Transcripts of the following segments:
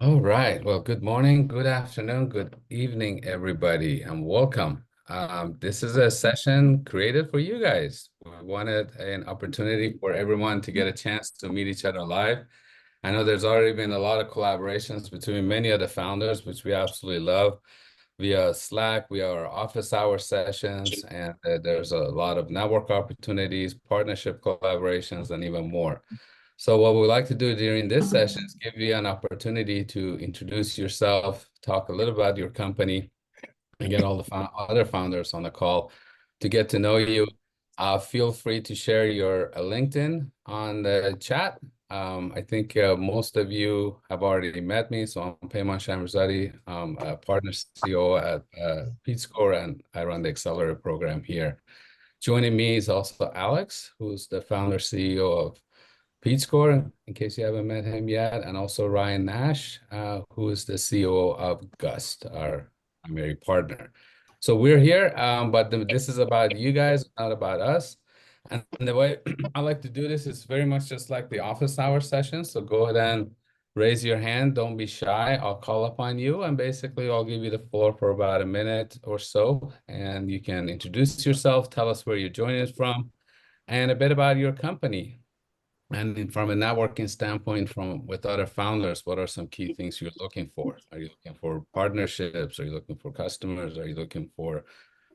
All right. Well, good morning, good afternoon, good evening, everybody, and welcome. This is a session created for you guys. We wanted an opportunity for everyone to get a chance to meet each other live. I know there's already been a lot of collaborations between many of the founders, which we absolutely love, via Slack, via our office hour sessions, and there's a lot of network opportunities, partnership collaborations, and even more. So what we like to do during this session is give you an opportunity to introduce yourself, talk a little about your company, and get all the other founders on the call to get to know you. Feel free to share your LinkedIn on the chat. I think most of you have already met me, so I'm Payman Shamrzadi. I'm a partner CEO at Peachscore, and I run the Accelerator program here. Joining me is also Alex, who's the founder CEO of Peachscore, in case you haven't met him yet, and also Ryan Nash, who is the CEO of Gust, our primary partner. So we're here, but this is about you guys, not about us. And the way I like to do this is very much just like the office hour session. So go ahead and raise your hand. Don't be shy. I'll call upon you, and basically I'll give you the floor for about a minute or so, and you can introduce yourself, tell us where you're joining us from, and a bit about your company. And from a networking standpoint, from with other founders, what are some key things you're looking for? Are you looking for partnerships? Are you looking for customers? Are you looking for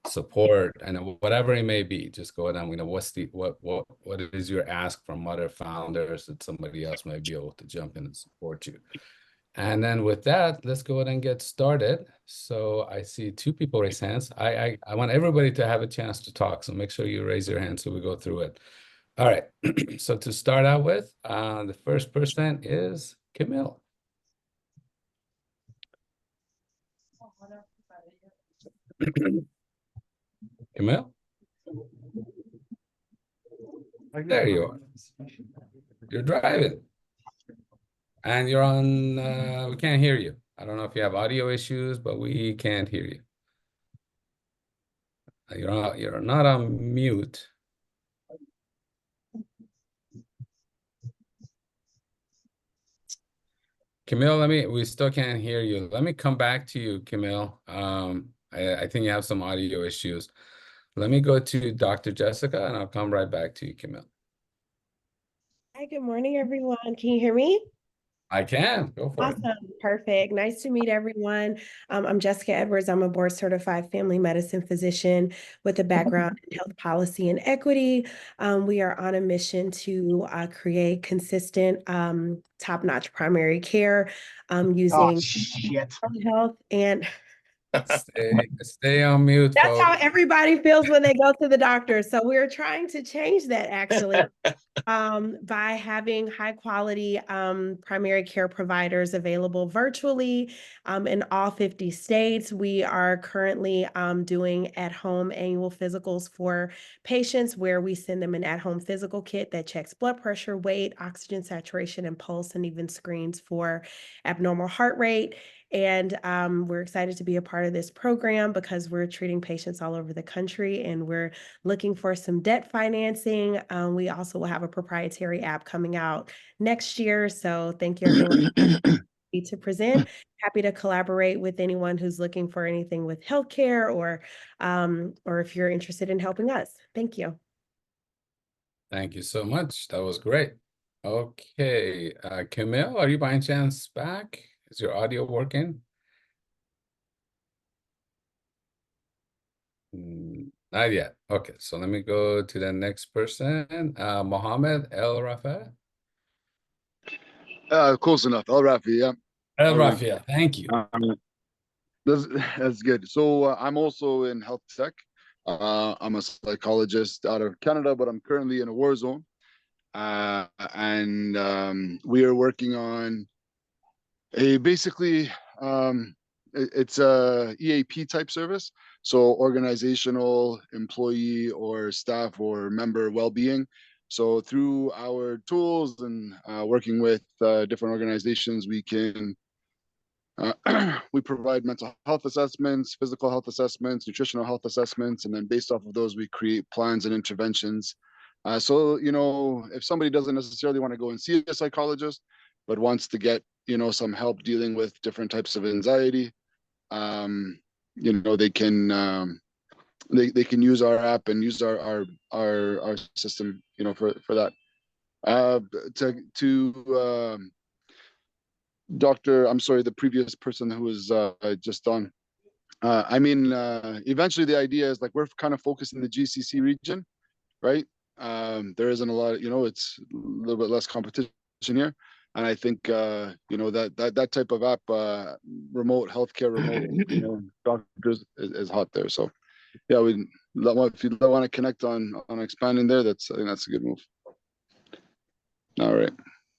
support? And whatever it may be, just go ahead and, what is your ask from other founders that somebody else might be able to jump in and support you? And then with that, let's go ahead and get started. So I see two people raise hands. I want everybody to have a chance to talk, so make sure you raise your hand so we go through it. All right. So to start out with, the first person is Camille. Camille, there you are. You're driving and you're on, we can't hear you. I don't know if you have audio issues, but we can't hear you. You're not on mute. Camille, we still can't hear you. Let me come back to you, Camille. I think you have some audio issues. Let me go to Dr. Jessica and I'll come right back to you, Camille. Hi, good morning, everyone. Can you hear me? I can. Go for it. Awesome. Perfect. Nice to meet everyone. I'm Jessica Edwards. I'm a board certified family medicine physician with a background in health policy and equity. We are on a mission to create consistent, top-notch primary care using health and Stay on mute, that's how folks. everybody feels when they go to the doctor. So we're trying to change that actually. By having high quality primary care providers available virtually in all 50 states. We are currently doing at-home annual physicals for patients where we send them an at-home physical kit that checks blood pressure, weight, oxygen saturation, and pulse, and even screens for abnormal heart rate. And we're excited to be a part of this program because we're treating patients all over the country and we're looking for some debt financing. We also will have a proprietary app coming out next year. So thank you everyone to present. Happy to collaborate with anyone who's looking for anything with healthcare or if you're interested in helping us. Thank you. Thank you so much. That was great. Okay, Camille, are you by any chance back? Is your audio working? Not yet. Okay, so let me go to the next person. Mohammed El Rafa. Close enough. Al Rafi, yeah. El Rafa, thank you. That's good. So I'm also in health tech. I'm a psychologist out of Canada, but I'm currently in a war zone. And we are working on it's a EAP type service. So organizational, employee or staff or member well-being. So through our tools and working with different organizations, we can we provide mental health assessments, physical health assessments, nutritional health assessments, and then based off of those, we create plans and interventions. So, if somebody doesn't necessarily want to go and see a psychologist, but wants to get, you know, some help dealing with different types of anxiety, you know, they can use our app and use our system, you know, for that. Dr. I'm sorry, the previous person who was just on. I mean, eventually the idea is like we're kind of focused in the GCC region, right? There isn't a lot, you know, it's a little bit less competition here. And I think, you know, that type of app, remote healthcare, remote, you know, doctors is hot there. So yeah, if you want to connect on expanding there, I think that's a good move. All right.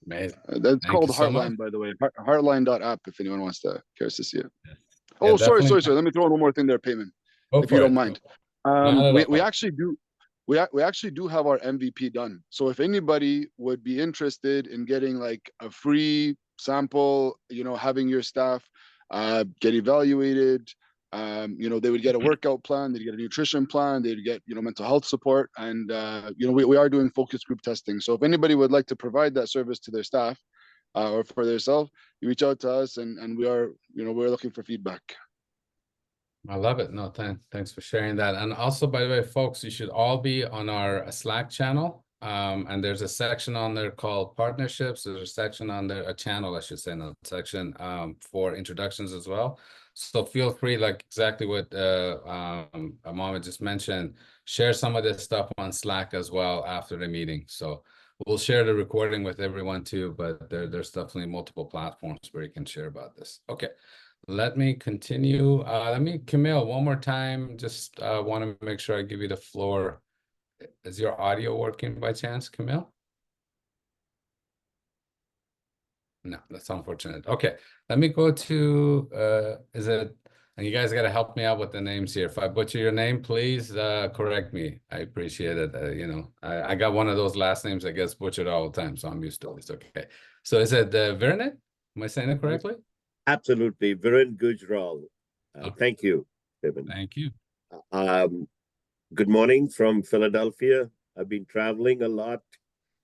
Amazing. That's Thank called you so much. Heartline, by the way. Heartline.app if anyone cares to see it. Yeah, Oh, sorry. definitely. Let me throw in one more thing there, Payman, Go if you for don't it. mind. Not at We all. actually do. We actually do have our MVP done. So if anybody would be interested in getting like a free sample, you know, having your staff get evaluated, you know, they would get a workout plan, they'd get a nutrition plan, they'd get, you know, mental health support, and you know, we are doing focus group testing. So if anybody would like to provide that service to their staff or for themselves, you reach out to us, and we are, you know, we're looking for feedback. I love it. No, thanks for sharing that. And also, by the way, folks, you should all be on our Slack channel. And there's a section on there called partnerships. There's a section on there, a channel, I should say, not a section, for introductions as well. So feel free, like exactly what Mohammed just mentioned, share some of this stuff on Slack as well after the meeting. So we'll share the recording with everyone too, but there's definitely multiple platforms where you can share about this. Okay. Let me continue. Camille, one more time. Just want to make sure I give you the floor. Is your audio working by chance, Camille? No, that's unfortunate. Okay, let me go to, and you guys got to help me out with the names here. If I butcher your name, please correct me. I appreciate it. You know, I got one of those last names that gets butchered all the time, so I'm used to it. It's okay. So is it Vernet? Am I saying it correctly? Absolutely. Viren Gujral. Thank you, Kevin. Thank you. Good morning from Philadelphia. I've been traveling a lot.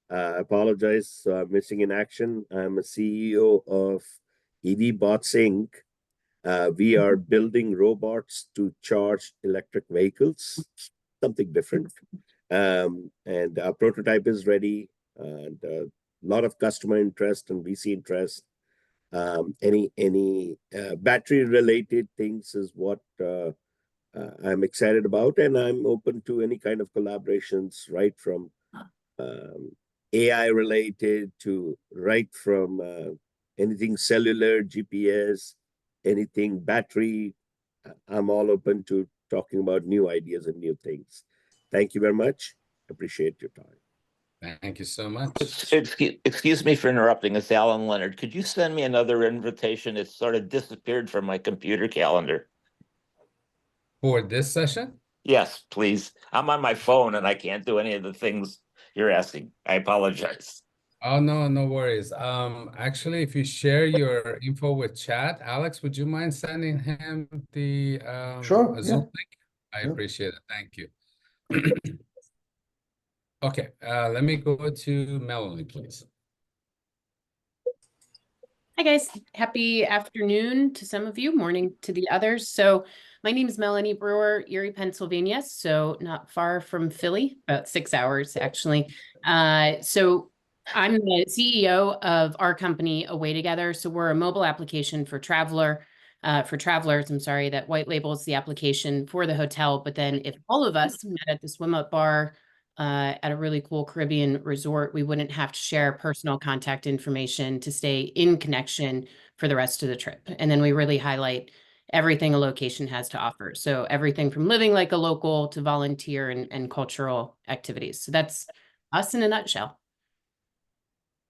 I apologize, missing in action. I'm a CEO of EV Bots Inc. We are building robots to charge electric vehicles, something different. And our prototype is ready, and a lot of customer interest and VC interest. Any battery related things is what I'm excited about, and I'm open to any kind of collaborations, right from AI related to anything cellular, GPS, anything battery. I'm all open to talking about new ideas and new things. Thank you very much. Appreciate your time. Thank you so much. Excuse me for interrupting. It's Alan Leonard. Could you send me another invitation? It sort of disappeared from my computer calendar. For this session? Yes, please. I'm on my phone and I can't do any of the things you're asking. I apologize. Oh, no, no worries. Actually, if you share your info with chat, Alex, would you mind sending him the Sure, Zoom yeah. link? I appreciate it. Thank you. Okay, let me go to Melanie, please. Hi guys, happy afternoon to some of you, morning to the others. So my name is Melanie Brewer, Erie, Pennsylvania, so not far from Philly, about 6 hours actually. So I'm the CEO of our company, Away Together. So we're a mobile application for travelers, I'm sorry, that white labels the application for the hotel. But then if all of us met at the swim up bar at a really cool Caribbean resort, we wouldn't have to share personal contact information to stay in connection for the rest of the trip. And then we really highlight everything a location has to offer. So everything from living like a local to volunteer and cultural activities. So that's us in a nutshell.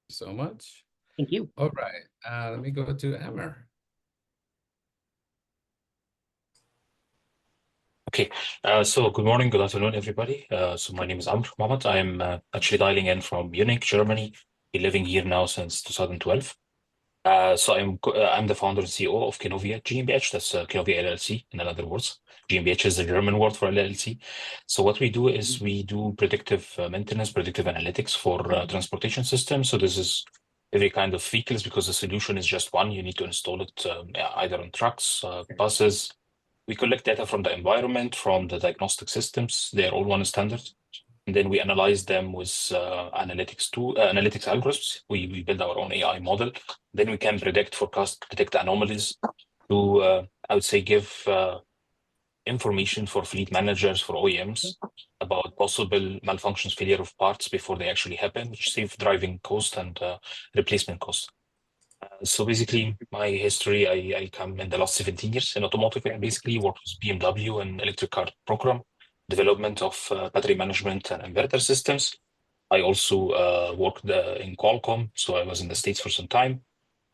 So much. Thank you. All right, let me go to Emmer. Okay, so good morning, good afternoon, everybody. So my name is Amr Mohammed. I'm actually dialing in from Munich, Germany. Been living here now since 2012. So I'm the founder and CEO of Kenovia GmbH. That's Kenovia LLC, in other words. GmbH is the German word for LLC. So what we do is we do predictive maintenance, predictive analytics for transportation systems. So this is every kind of vehicles, because the solution is just one. You need to install it either on trucks, buses. We collect data from the environment, from the diagnostic systems. They're all one standard. And then we analyze them with analytics algorithms. We build our own AI model. Then we can predict, forecast, detect anomalies to, I would say, give information for fleet managers, for OEMs, about possible malfunctions, failure of parts before they actually happen, which save driving cost and replacement cost. So basically, my history, I come in the last 17 years in automotive. I basically worked with BMW and electric car program, development of battery management and inverter systems. I also worked in Qualcomm, so I was in the States for some time,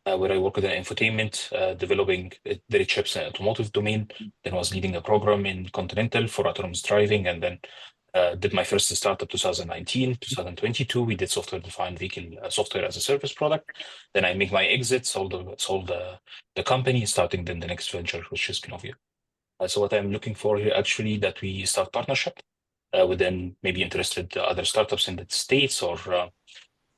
where I worked in infotainment, developing their chips in automotive domain. Then I was leading a program in Continental for autonomous driving, and then did my first startup 2019, 2022. We did software-defined vehicle software as a service product. Then I make my exit, sold the company, starting then the next venture, which is Kinovia. So what I'm looking for here, actually, that we start partnership with then maybe interested other startups in the States or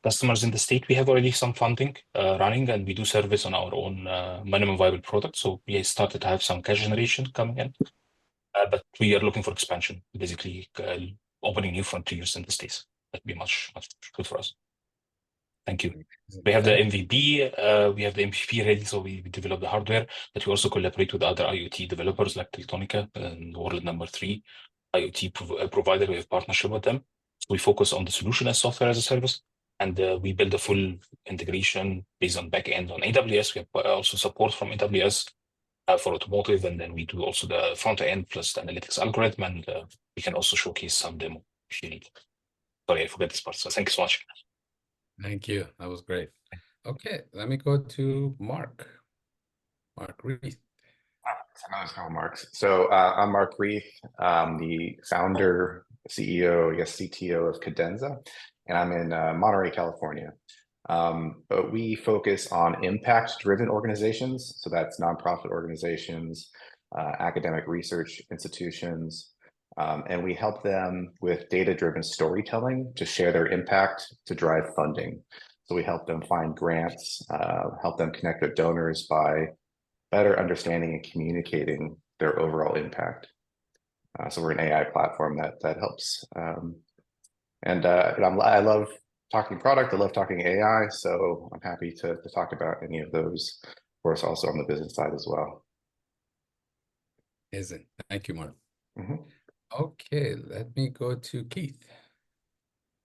customers in the state. We have already some funding running, and we do service on our own minimum viable product. So we started to have some cash generation coming in. But we are looking for expansion, basically opening new frontiers in the States. That'd be much good for us. Thank you. We have the MVP. We have the MVP ready, so we develop the hardware, but we also collaborate with other IoT developers like Teltonika and world number 3 IoT provider. We have partnership with them. So we focus on the solution as software as a service, and we build a full integration based on backend on AWS. We have also support from AWS. For automotive, and then we do also the front end plus the analytics algorithm, and we can also showcase some demo if you need. Sorry, I forgot this part. So thank you so much. Thank you. That was great. Okay, let me go to Mark. Mark Reith. Hello, Marks. So I'm Mark Reith, the founder, CEO, I guess CTO of Cadenza, and I'm in Monterey, California. But we focus on impact-driven organizations. So that's nonprofit organizations, academic research institutions, and we help them with data-driven storytelling to share their impact to drive funding. So we help them find grants, help them connect with donors by better understanding and communicating their overall impact. So we're an AI platform that helps. I love talking product. I love talking AI. So I'm happy to talk about any of those, of course, also on the business side as well. Isn't. Thank you, Mark. Mm-hmm. Okay, let me go to Keith.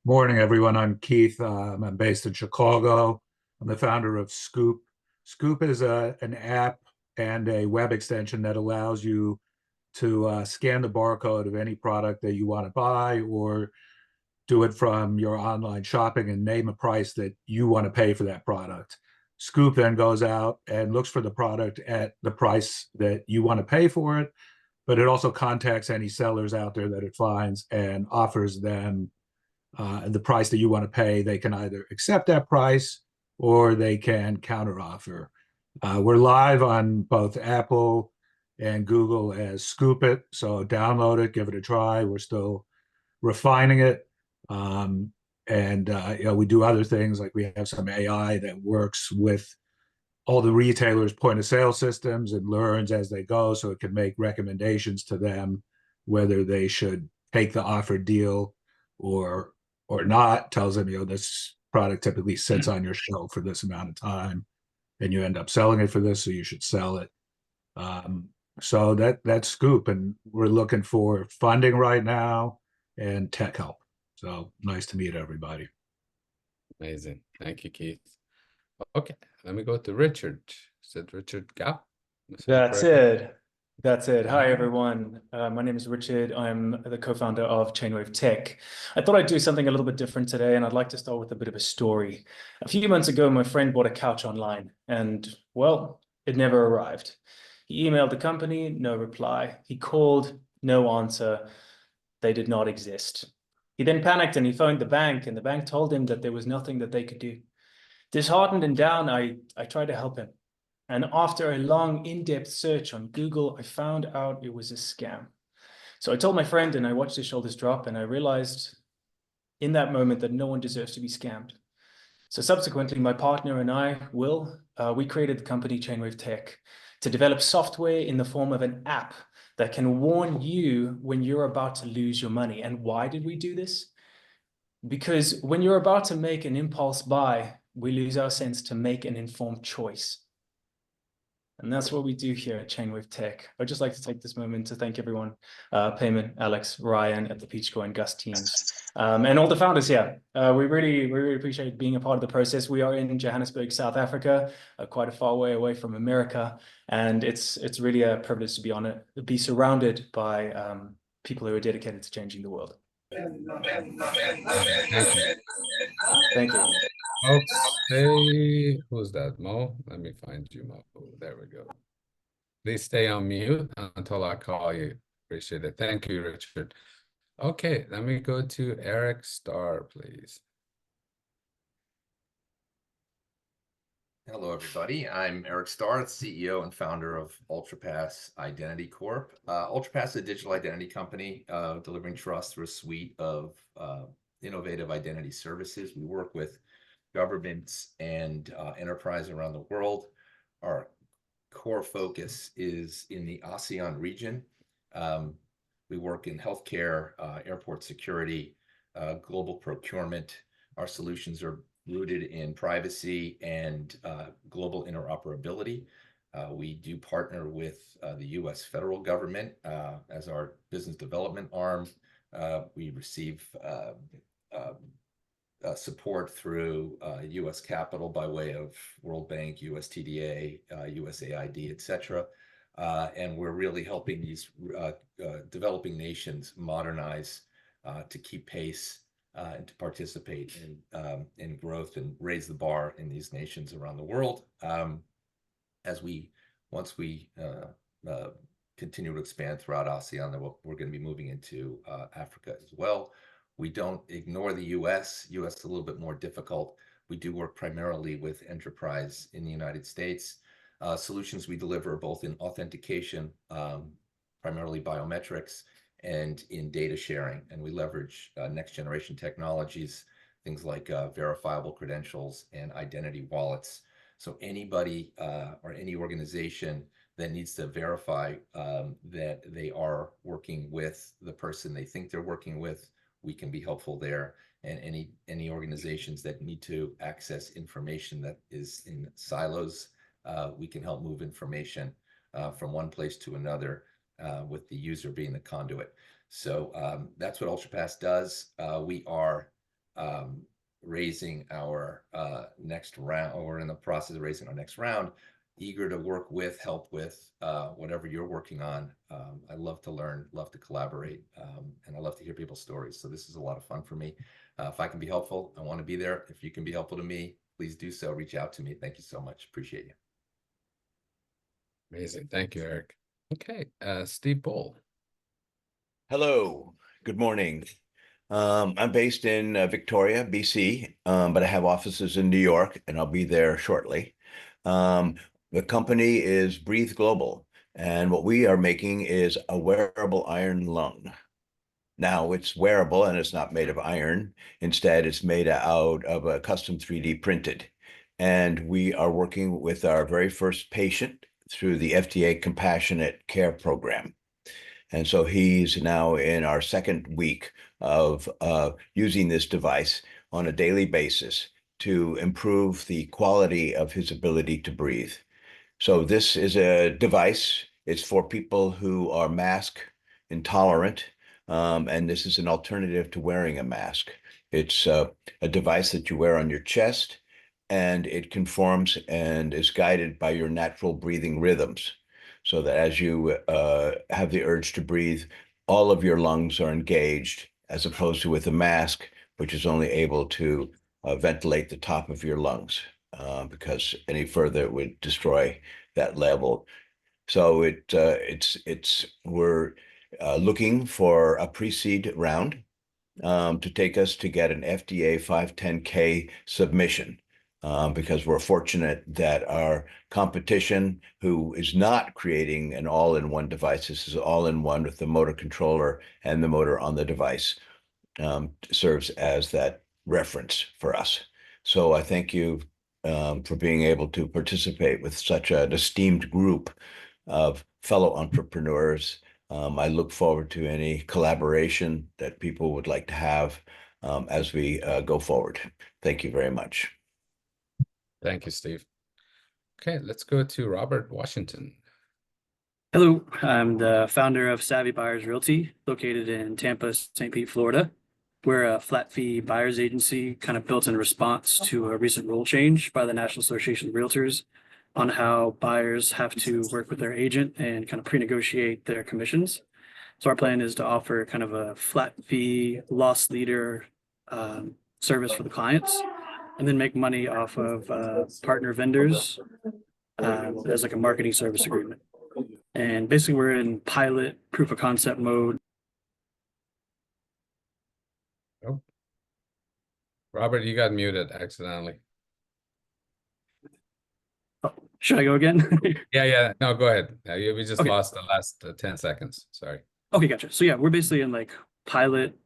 Morning, everyone. I'm Keith. I'm based in Chicago. I'm the founder of Scoop. Scoop is an app and a web extension that allows you to scan the barcode of any product that you want to buy, or do it from your online shopping and name a price that you want to pay for that product. Scoop then goes out and looks for the product at the price that you want to pay for it, but it also contacts any sellers out there that it finds and offers them the price that you want to pay. They can either accept that price or they can counteroffer. We're live on both Apple and Google as Scoop It, so download it, give it a try. We're still refining it. We do other things, like we have some AI that works with all the retailers' point of sale systems and learns as they go, so it can make recommendations to them whether they should take the offered deal or not. Tells them, this product typically sits on your shelf for this amount of time and you end up selling it for this, so you should sell it. So that's Scoop, and we're looking for funding right now and tech help. So nice to meet everybody. Amazing. Thank you, Keith. Okay, let me go to Richard. Is it Richard Gao? That's it. That's it. Hi, everyone. My name is Richard. I'm the co-founder of Chainwave Tech. I thought I'd do something a little bit different today, and I'd like to start with a bit of a story. A few months ago, my friend bought a couch online, and, well, it never arrived. He emailed the company, no reply. He called, no answer. They did not exist. He then panicked and he phoned the bank, and the bank told him that there was nothing that they could do. Disheartened and down, I tried to help him. And after a long, in-depth search on Google, I found out it was a scam. So I told my friend, and I watched his shoulders drop, and I realized in that moment that no one deserves to be scammed. So subsequently, my partner and I, Will, we created the company Chainwave Tech to develop software in the form of an app that can warn you when you're about to lose your money. And why did we do this? Because when you're about to make an impulse buy, we lose our sense to make an informed choice. And that's what we do here at Chainwave Tech. I'd just like to take this moment to thank everyone, Payman, Alex, Ryan at the Peachscore and Gus teams, and all the founders here. We really appreciate being a part of the process. We are in Johannesburg, South Africa, quite a far way away from America. And it's really a privilege to be on it, be surrounded by people who are dedicated to changing the world. Thank you. Okay, who's that? Mo? Let me find you, Mo. There we go. Please stay on mute until I call you. Appreciate it. Thank you, Richard. Okay, let me go to Eric Starr, please. Hello, everybody. I'm Eric Starr, CEO and founder of UltraPass Identity Corp. UltraPass is a digital identity company delivering trust through a suite of innovative identity services. We work with governments and enterprise around the world. Our core focus is in the ASEAN region. We work in healthcare, airport security, global procurement. Our solutions are rooted in privacy and global interoperability. We do partner with the US federal government as our business development arm. We receive support through US capital by way of World Bank, USTDA, USAID, et cetera. And we're really helping these developing nations modernize to keep pace and to participate in growth and raise the bar in these nations around the world. Once we continue to expand throughout ASEAN, then we're going to be moving into Africa as well. We don't ignore the US. US is a little bit more difficult. We do work primarily with enterprise in the United States. Solutions we deliver both in authentication, primarily biometrics, and in data sharing. And we leverage next generation technologies, things like verifiable credentials and identity wallets. So anybody or any organization that needs to verify that they are working with the person they think they're working with, we can be helpful there. And any organizations that need to access information that is in silos, we can help move information from one place to another with the user being the conduit. So that's what UltraPass does. We are raising our next round, or we're in the process of raising our next round. Eager to work with, help with whatever you're working on. I love to learn, love to collaborate, and I love to hear people's stories. So this is a lot of fun for me. If I can be helpful, I want to be there. If you can be helpful to me, please do so. Reach out to me. Thank you so much. Appreciate you. Amazing. Thank you, Eric. Okay, Steve Bull. Hello, good morning. I'm based in Victoria, BC, but I have offices in New York, and I'll be there shortly. The company is Breathe Global, and what we are making is a wearable iron lung. Now, it's wearable and it's not made of iron. Instead, it's made out of a custom 3D printed. And we are working with our very first patient through the FDA Compassionate Care Program. And so he's now in our second week of using this device on a daily basis to improve the quality of his ability to breathe. So this is a device. It's for people who are mask intolerant, and this is an alternative to wearing a mask. It's a device that you wear on your chest, and it conforms and is guided by your natural breathing rhythms, so that as you have the urge to breathe, all of your lungs are engaged, as opposed to with a mask, which is only able to ventilate the top of your lungs, because any further it would destroy that level. So we're looking for a pre-seed round to take us to get an FDA 510K submission. Because we're fortunate that our competition, who is not creating an all-in-one device, this is all-in-one with the motor controller and the motor on the device, serves as that reference for us. So I thank you for being able to participate with such an esteemed group of fellow entrepreneurs. I look forward to any collaboration that people would like to have as we go forward. Thank you very much. Thank you, Steve. Okay, let's go to Robert Washington. Hello, I'm the founder of Savvy Buyers Realty, located in Tampa, St. Pete, Florida. We're a flat fee buyers agency kind of built in response to a recent rule change by the National Association of Realtors on how buyers have to work with their agent and kind of pre-negotiate their commissions. So our plan is to offer kind of a flat fee loss leader service for the clients, and then make money off of partner vendors as like a marketing service agreement. And basically we're in pilot proof of concept mode. Oh. Robert, you got muted accidentally. Oh, should I go again? Yeah. No, go ahead. We just Okay. lost the last 10 seconds. Sorry. Okay, gotcha. So yeah, we're basically in like pilot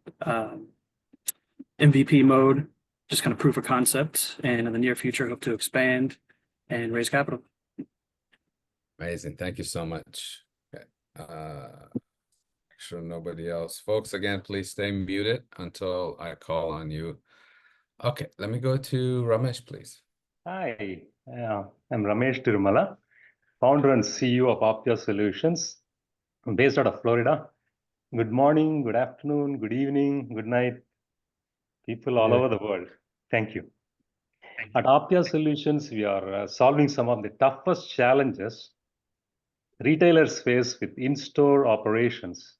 MVP mode, just kind of proof of concept, and in the near future hope to expand and raise capital. Amazing. Thank you so much. Okay. Make sure nobody else. Folks, again, please stay muted until I call on you. Okay, let me go to Ramesh, please. Hi, I'm Ramesh Tirumala, founder and CEO of Optia Solutions. I'm based out of Florida. Good morning, good afternoon, good evening, good night, people all over the world. Thank you. At Optia Solutions, we are solving some of the toughest challenges retailers face with in-store operations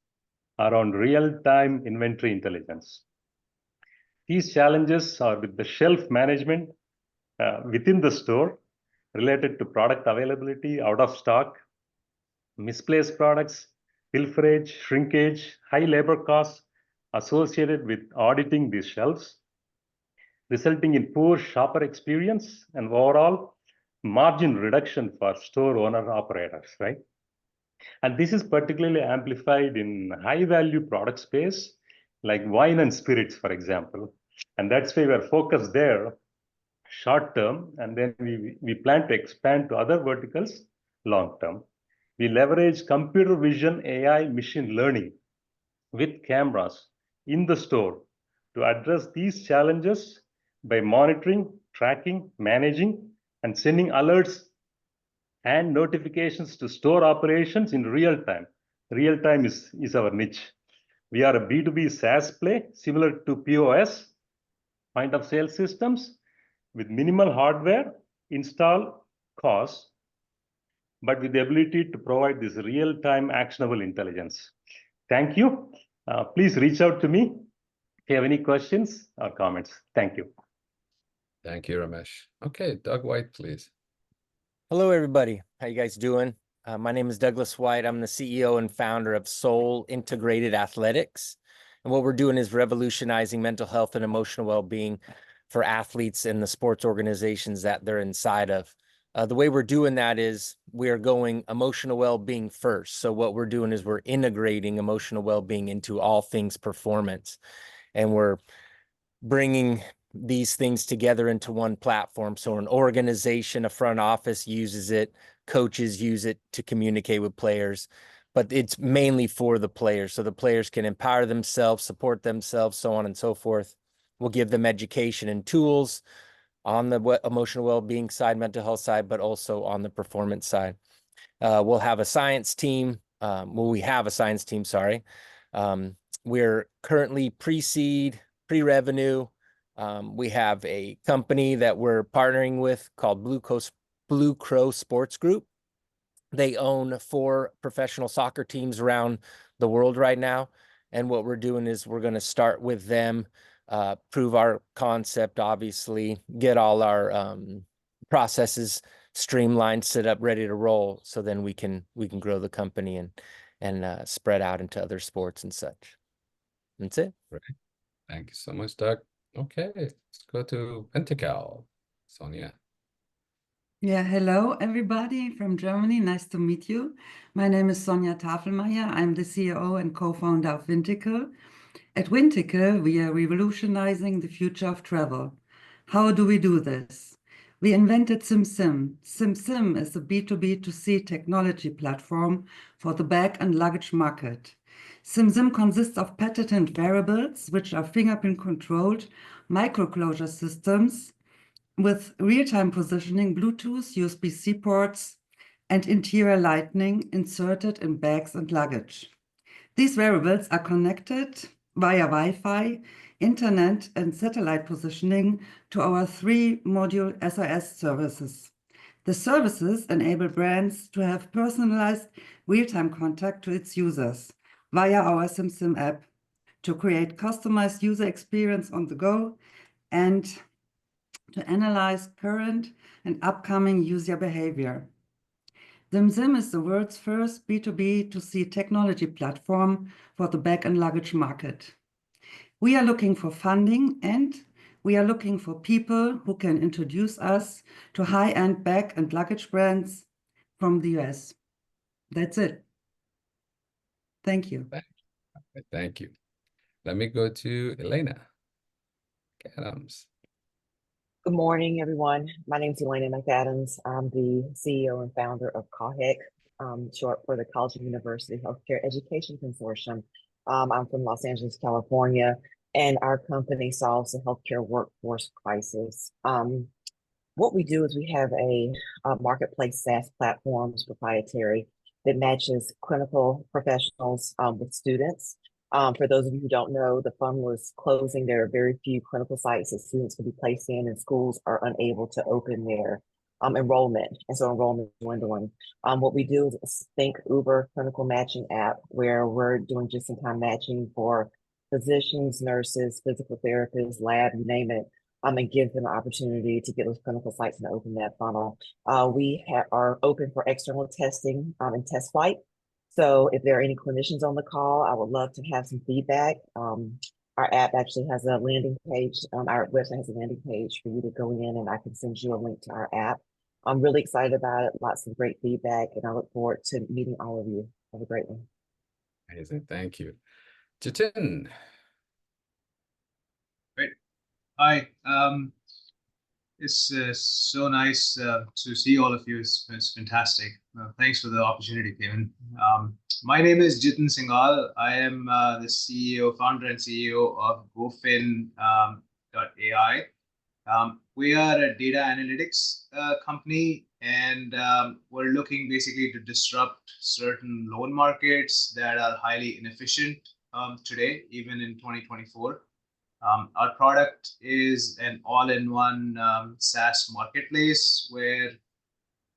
around real-time inventory intelligence. These challenges are with the shelf management within the store related to product availability, out of stock, misplaced products, pilferage, shrinkage, high labor costs associated with auditing these shelves, resulting in poor shopper experience and overall margin reduction for store owner operators, right? And this is particularly amplified in high value product space, like wine and spirits, for example. And that's why we're focused there short term, and then we plan to expand to other verticals long term. We leverage computer vision, AI, machine learning with cameras in the store to address these challenges by monitoring, tracking, managing, and sending alerts and notifications to store operations in real time. Real time is our niche. We are a B2B SaaS play, similar to POS, point of sale systems, with minimal hardware install costs, but with the ability to provide this real-time actionable intelligence. Thank you. Please reach out to me if you have any questions or comments. Thank you. Thank you, Ramesh. Okay, Doug White, please. Hello, everybody. How you guys doing? My name is Douglas White. I'm the CEO and founder of Soul Integrated Athletics. And what we're doing is revolutionizing mental health and emotional well-being for athletes and the sports organizations that they're inside of. The way we're doing that is we're going emotional well-being first. So what we're doing is we're integrating emotional well-being into all things performance. And we're bringing these things together into one platform. So an organization, a front office uses it, coaches use it to communicate with players, but it's mainly for the players. So the players can empower themselves, support themselves, so on and so forth. We'll give them education and tools on the emotional well-being side, mental health side, but also on the performance side. We'll have a science team. We have a science team, sorry. We're currently pre-seed, pre-revenue. We have a company that we're partnering with called Blue Crow Sports Group. They own 4 professional soccer teams around the world right now. And what we're doing is we're going to start with them, prove our concept, obviously, get all our processes streamlined, set up, ready to roll. So then we can grow the company and spread out into other sports and such. That's it. Great. Thank you so much, Doug. Okay, let's go to Pentacal. Sonia. Yeah, hello everybody from Germany. Nice to meet you. My name is Sonja Tafelmeier. I'm the CEO and co-founder of Vintical. At Vintical, we are revolutionizing the future of travel. How do we do this? We invented SimSim. SimSim is a B2B2C technology platform for the bag and luggage market. SimSim consists of patented wearables, which are fingerprint-controlled micro-closure systems with real-time positioning, Bluetooth, USB-C ports, and interior lighting inserted in bags and luggage. These wearables are connected via Wi-Fi, internet, and satellite positioning to our 3-module SOS services. The services enable brands to have personalized real-time contact to its users via our SimSim app to create customized user experience on the go and to analyze current and upcoming user behavior. SimSim is the world's first B2B2C technology platform for the bag and luggage market. We are looking for funding and we are looking for people who can introduce us to high-end bag and luggage brands from the US. That's it. Thank you. Thank you. Let me go to Elena Adams. Good morning, everyone. My name is Elena McAdams. I'm the CEO and founder of CAHEC, short for the College and University Healthcare Education Consortium. I'm from Los Angeles, California, and our company solves the healthcare workforce crisis. What we do is we have a marketplace SaaS platforms proprietary that matches clinical professionals with students. For those of you who don't know, the funnel is closing. There are very few clinical sites that students can be placed in, and schools are unable to open their enrollment. And so enrollment is dwindling. What we do is Think Uber clinical matching app, where we're doing just-in-time matching for physicians, nurses, physical therapists, lab, you name it, and give them an opportunity to get those clinical sites and open that funnel. We are open for external testing and test flight. So if there are any clinicians on the call, I would love to have some feedback. Our app actually has a landing page. Our website has a landing page for you to go in, and I can send you a link to our app. I'm really excited about it. Lots of great feedback, and I look forward to meeting all of you. Have a great one. Amazing. Thank you. Jitin. Great. Hi. It's so nice to see all of you. It's fantastic. Thanks for the opportunity, Kevin. My name is Jitin Singhal. I am the CEO, founder and CEO of GoFin.ai. We are a data analytics company, and we're looking basically to disrupt certain loan markets that are highly inefficient today, even in 2024. Our product is an all-in-one SaaS marketplace where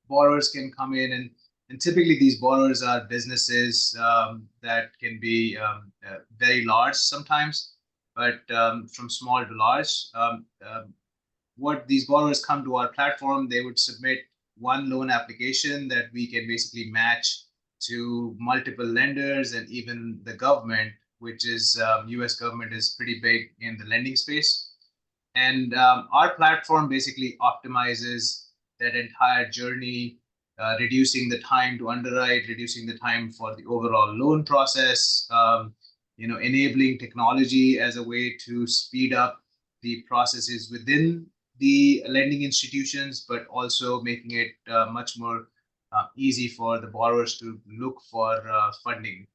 borrowers can come in, and typically these borrowers are businesses that can be very large sometimes, but from small to large. What these borrowers come to our platform, they would submit one loan application that we can basically match to multiple lenders and even the government, which is US government is pretty big in the lending space. And our platform basically optimizes that entire journey, reducing the time to underwrite, reducing the time for the overall loan process, enabling technology as a way to speed up the processes within the lending institutions, but also making it much more easy for the borrowers to look for funding.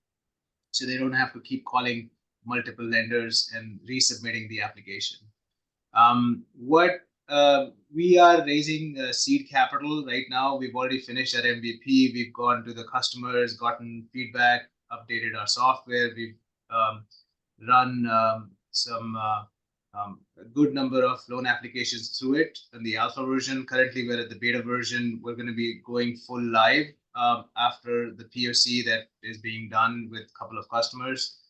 So they don't have to keep calling multiple lenders and resubmitting the application. We are raising seed capital right now. We've already finished our MVP. We've gone to the customers, gotten feedback, updated our software. We've run a good number of loan applications through it in the alpha version. Currently, we're at the beta version. We're going to be going full live after the POC that is being done with a couple of customers,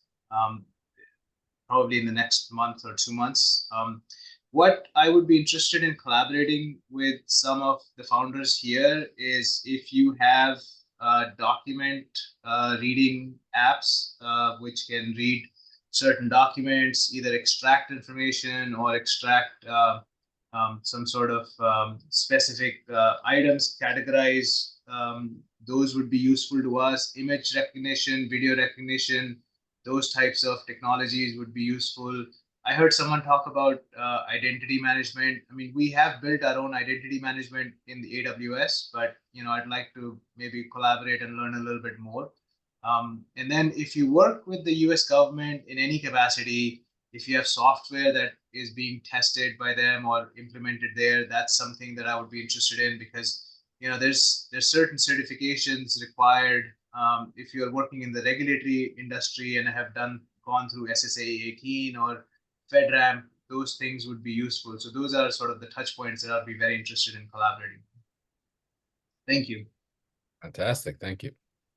probably in the next month or 2 months. What I would be interested in collaborating with some of the founders here is if you have document reading apps which can read certain documents, either extract information or extract some sort of specific items, categorize. Those would be useful to us. Image recognition, video recognition, those types of technologies would be useful. I heard someone talk about identity management. I mean, we have built our own identity management in the AWS, but I'd like to maybe collaborate and learn a little bit more. And then if you work with the US government in any capacity, if you have software that is being tested by them or implemented there, that's something that I would be interested in, because there's certain certifications required if you're working in the regulatory industry and have gone through SSA 18 or FedRAMP. Those things would be useful. So those are sort of the touch points that I'd be very interested in collaborating. Thank you. Fantastic. Thank you.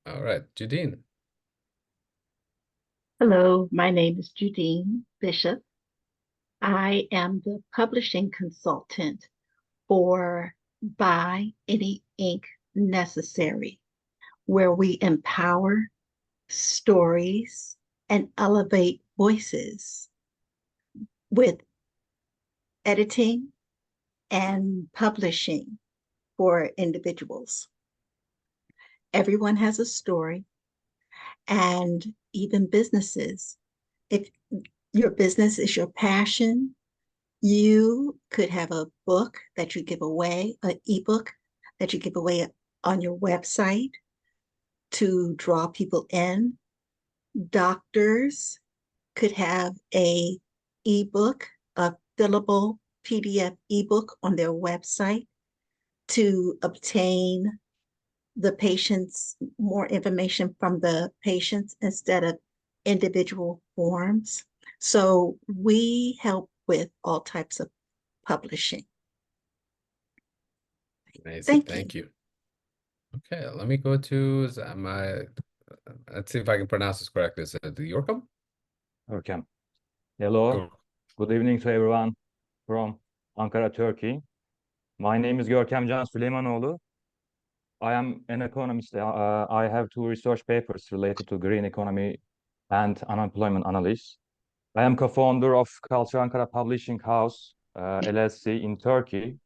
All right, Judine. Hello, my name is Judine Bishop. I am the publishing consultant for Buy Any Ink Necessary, where we empower stories and elevate voices with editing and publishing for individuals. Everyone has a story, and even businesses. If your business is your passion, you could have a book that you give away, an ebook that you give away on your website to draw people in. Doctors could have a ebook, a fillable PDF ebook on their website to obtain the patients, more information from the patients instead of individual forms. So we help with all types of publishing. Amazing. Thank you. Okay, let me go to let's see if I can pronounce this correctly. Is it Yorkum? Okay. Hello. Go. Good evening to everyone from Ankara, Turkey. My name is Görkem Can Süleymanoğlu. I am an economist. I have 2 research papers related to green economy and unemployment analysis. I am co-founder of Culture Ankara Publishing House, LLC in Turkey.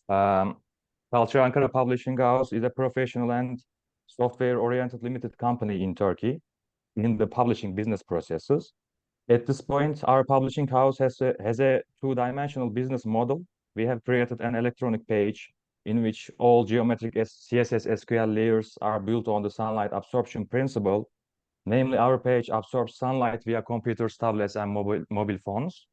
Culture Ankara Publishing House is a professional and software-oriented limited company in Turkey in the publishing business processes. At this point, our publishing house has a 2-dimensional business model. We have created an electronic page in which all geometric CSS SQL layers are built on the sunlight absorption principle. Namely, our page absorbs sunlight via computers, tablets, and mobile phones.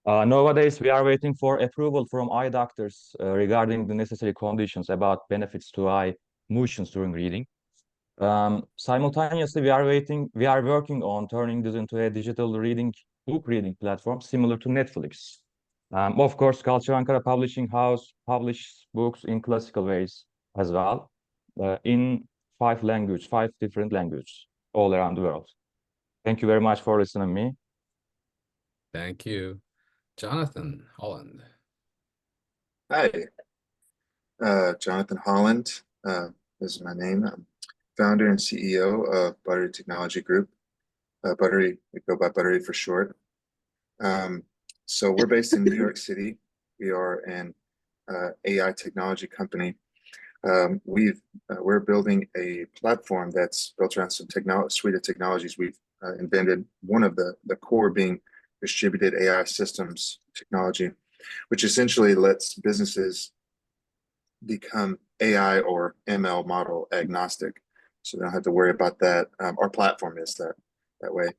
Nowadays, we are waiting for approval from eye doctors regarding the necessary conditions about benefits to eye motions during reading. Simultaneously, we are working on turning this into a digital book reading platform similar to Netflix. Of course, Culture Ankara Publishing House publishes books in classical ways as well, in 5 different languages all around the world. Thank you very much for listening to me. Thank you. Jonathan Holland. Hi, Jonathan Holland is my name. I'm founder and CEO of Buttery Technology Group. Buttery, we go by Buttery for short. So we're based in New York City. We are an AI technology company. We're building a platform that's built around some suite of technologies we've invented. One of the core being distributed AI systems technology, which essentially lets businesses become AI or ML model agnostic. So they don't have to worry about that. Our platform is that way.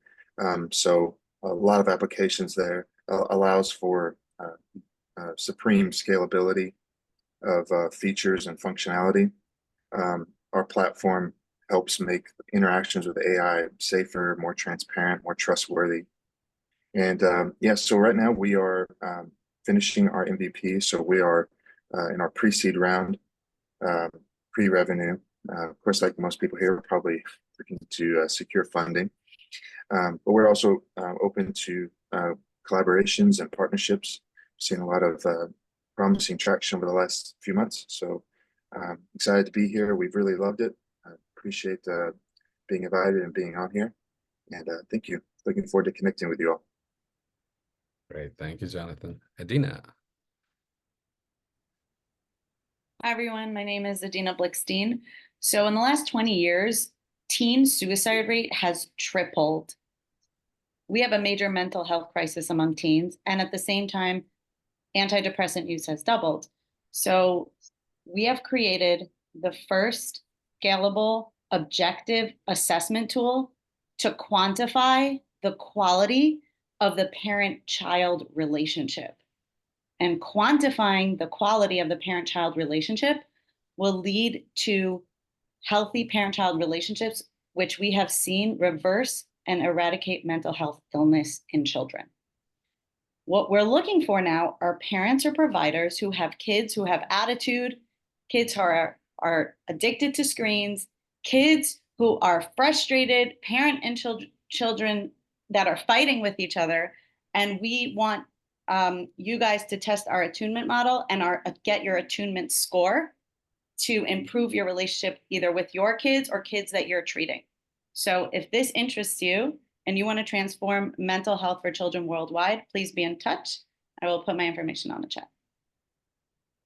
So a lot of applications there allows for supreme scalability of features and functionality. Our platform helps make interactions with AI safer, more transparent, more trustworthy. And yeah, so right now we are finishing our MVP. So we are in our pre-seed round, pre-revenue. Of course, like most people here, we're probably looking to secure funding. But we're also open to collaborations and partnerships. We've seen a lot of promising traction over the last few months. So excited to be here. We've really loved it. I appreciate being invited and being on here. And thank you. Looking forward to connecting with you all. Great. Thank you, Jonathan. Adina. Hi, everyone. My name is Adina Blickstein. So in the last 20 years, teen suicide rate has tripled. we have a major mental health crisis among teens, and at the same time, antidepressant use has doubled. So we have created the first scalable, objective assessment tool to quantify the quality of the parent-child relationship. And quantifying the quality of the parent-child relationship will lead to healthy parent-child relationships, which we have seen reverse and eradicate mental health illness in children. What we're looking for now are parents or providers who have kids who have attitude, kids who are addicted to screens, kids who are frustrated, parent and children that are fighting with each other. And we want you guys to test our attunement model and get your attunement score to improve your relationship either with your kids or kids that you're treating. So if this interests you and you want to transform mental health for children worldwide, please be in touch. I will put my information on the chat.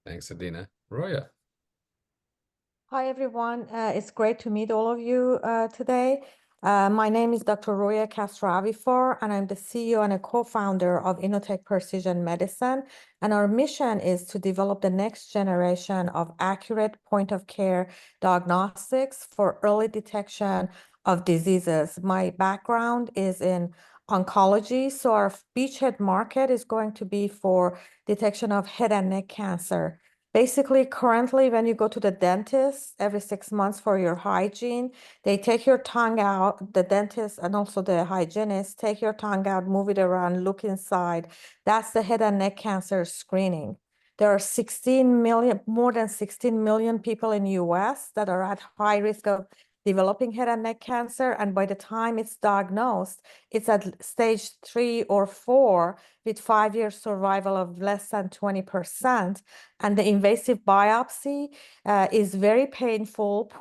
Thanks, Adina. Roya. Hi, everyone. It's great to meet all of you today. My name is Dr. Roya Castro-Avifor, and I'm the CEO and a co-founder of Innotech Precision Medicine. And our mission is to develop the next generation of accurate point-of-care diagnostics for early detection of diseases. My background is in oncology, so our beachhead market is going to be for detection of head and neck cancer. Basically, currently, when you go to the dentist every 6 months for your hygiene, they take your tongue out, the dentist and also the hygienist take your tongue out, move it around, look inside. That's the head and neck cancer screening. There are 16 million, more than 16 million people in the US that are at high risk of developing head and neck cancer. And by the time it's diagnosed, it's at stage 3 or 4 with 5-year survival of less than 20%. And the invasive biopsy is very painful.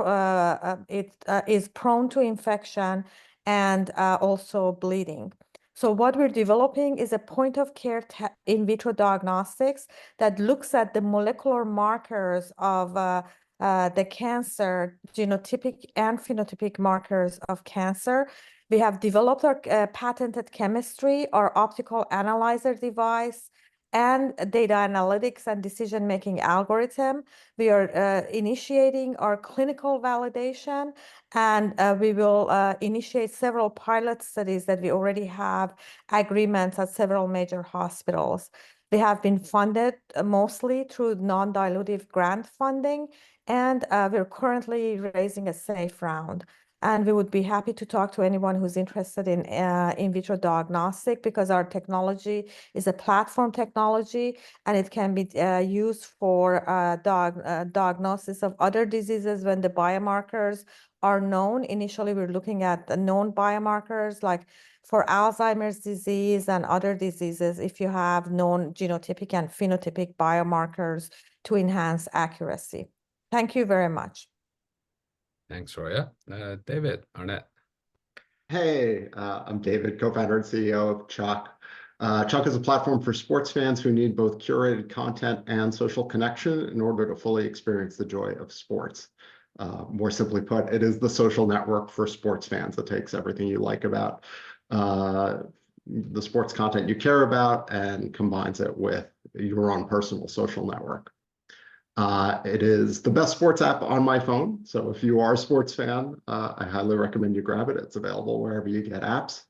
It is prone to infection and also bleeding. So what we're developing is a point-of-care in vitro diagnostics that looks at the molecular markers of the cancer, genotypic and phenotypic markers of cancer. We have developed our patented chemistry, our optical analyzer device, and data analytics and decision-making algorithm. We are initiating our clinical validation, and we will initiate several pilot studies that we already have agreements at several major hospitals. They have been funded mostly through non-dilutive grant funding, and we're currently raising a safe round. And we would be happy to talk to anyone who's interested in vitro diagnostic, because our technology is a platform technology and it can be used for diagnosis of other diseases when the biomarkers are known. Initially, we're looking at the known biomarkers like for Alzheimer's disease and other diseases, if you have known genotypic and phenotypic biomarkers to enhance accuracy. Thank you very much. Thanks, Roya. David Arnett. Hey, I'm David, co-founder and CEO of Chuck. Chuck is a platform for sports fans who need both curated content and social connection in order to fully experience the joy of sports. More simply put, it is the social network for sports fans that takes everything you like about the sports content you care about and combines it with your own personal social network. It is the best sports app on my phone. So if you are a sports fan, I highly recommend you grab it. It's available wherever you get apps.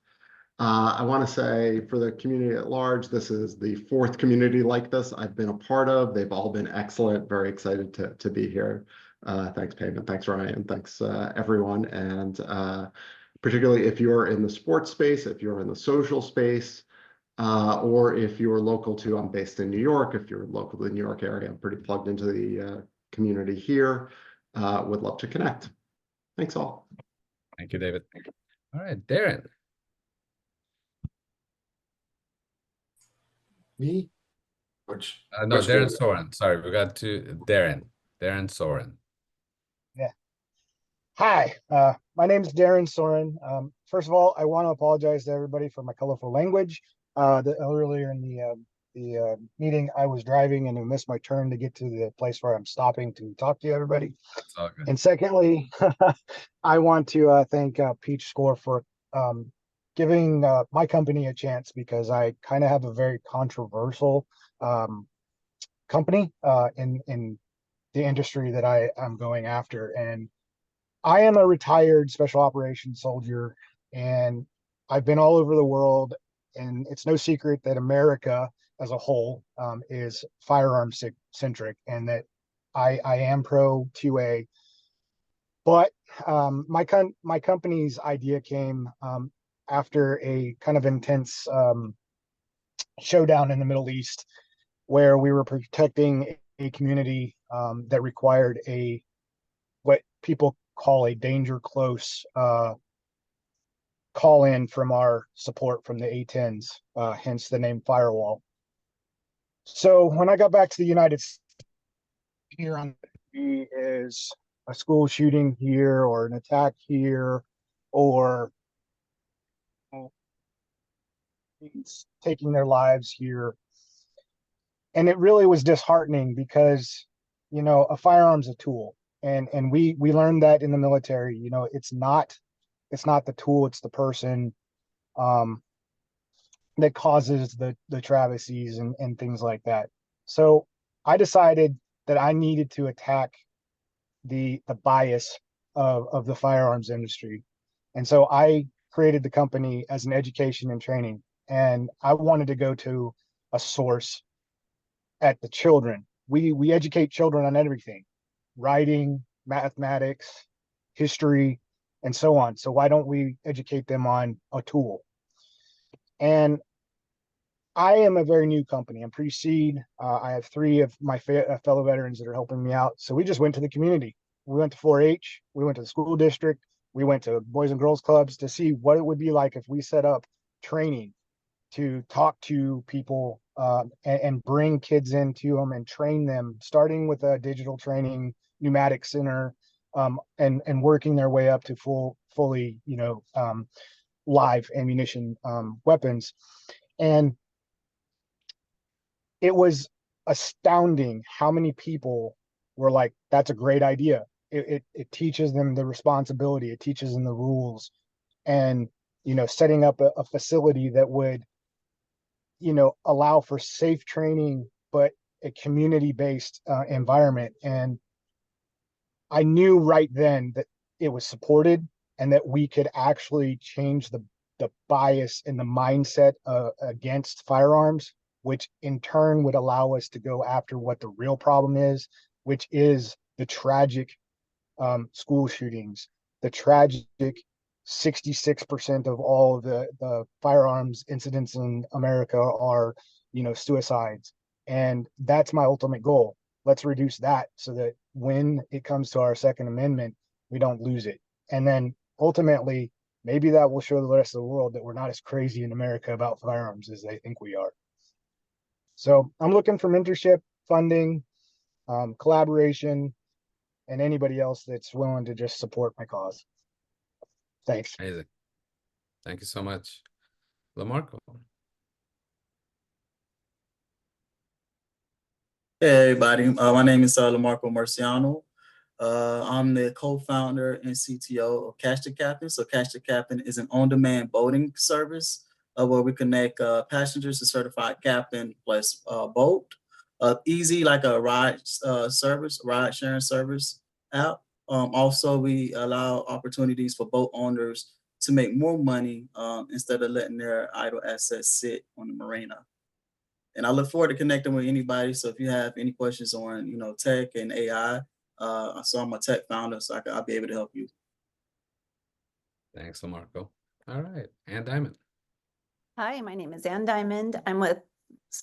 I want to say for the community at large, this is the 4th community like this I've been a part of. They've all been excellent. Very excited to be here. Thanks, Payman. Thanks, Ryan. Thanks, everyone. And particularly if you're in the sports space, if you're in the social space, or if you're local to, I'm based in New York. If you're local to the New York area, I'm pretty plugged into the community here. Would love to connect. Thanks all. Thank you, David. All right, Darren. Me? No, which Darren David? Soren. Sorry, we got to Darren. Darren Soren. Yeah. Hi, my name is Darren Soren. First of all, I want to apologize to everybody for my colorful language. Earlier in the meeting, I was driving and I missed my turn to get to the place where I'm stopping to talk to everybody. That's all good. And secondly, I want to thank Peachscore for giving my company a chance because I kind of have a very controversial company in the industry that I'm going after. And I am a retired special operations soldier, and I've been all over the world. And it's no secret that America as a whole is firearm centric, and that I am pro QA. But my company's idea came after a kind of intense showdown in the Middle East, where we were protecting a community that required what people call a danger close call in from our support from the A10s, hence the name Firewall. So when I got back to the United States, here on the is a school shooting here or an attack here, or taking their lives here. And it really was disheartening because, you know, a firearm's a tool. And we learned that in the military. You know, it's not the tool, it's the person that causes the travesties and things like that. So I decided that I needed to attack the bias of the firearms industry. And so I created the company as an education and training. And I wanted to go to a source at the children. We educate children on everything: writing, mathematics, history, and so on. So why don't we educate them on a tool? And I am a very new company. I'm pre-seed. I have 3 of my fellow veterans that are helping me out. So we just went to the community. We went to 4-H. We went to the school district. We went to Boys and Girls Clubs to see what it would be like if we set up training to talk to people and bring kids into them and train them, starting with a digital training pneumatic center, and working their way up to fully, you know, live ammunition weapons. And it was astounding how many people were like, that's a great idea. It teaches them the responsibility, it teaches them the rules, and, you know, setting up a facility that would, you know, allow for safe training, but a community-based environment. And I knew right then that it was supported and that we could actually change the bias and the mindset against firearms, which in turn would allow us to go after what the real problem is, which is the tragic school shootings, the tragic 66% of all of the firearms incidents in America are, you know, suicides. And that's my ultimate goal. Let's reduce that so that when it comes to our Second Amendment, we don't lose it. And then ultimately, maybe that will show the rest of the world that we're not as crazy in America about firearms as they think we are. So I'm looking for mentorship, funding, collaboration, and anybody else that's willing to just support my cause. Thanks. Amazing. Thank you so much. Lamarco. Hey everybody, my name is Lamarco Marciano. I'm the co-founder and CTO of Catch the Captain. So Catch the Captain is an on-demand boating service where we connect passengers to certified captain plus boat. Easy, like a ride service, ride sharing service app. Also, we allow opportunities for boat owners to make more money instead of letting their idle assets sit on the marina. And I look forward to connecting with anybody. So if you have any questions on, you know, tech and AI, so I'm a tech founder, so I'll be able to help you. Thanks, Lamarco. All right, Ann Diamond. Hi, my name is Ann Diamond. I'm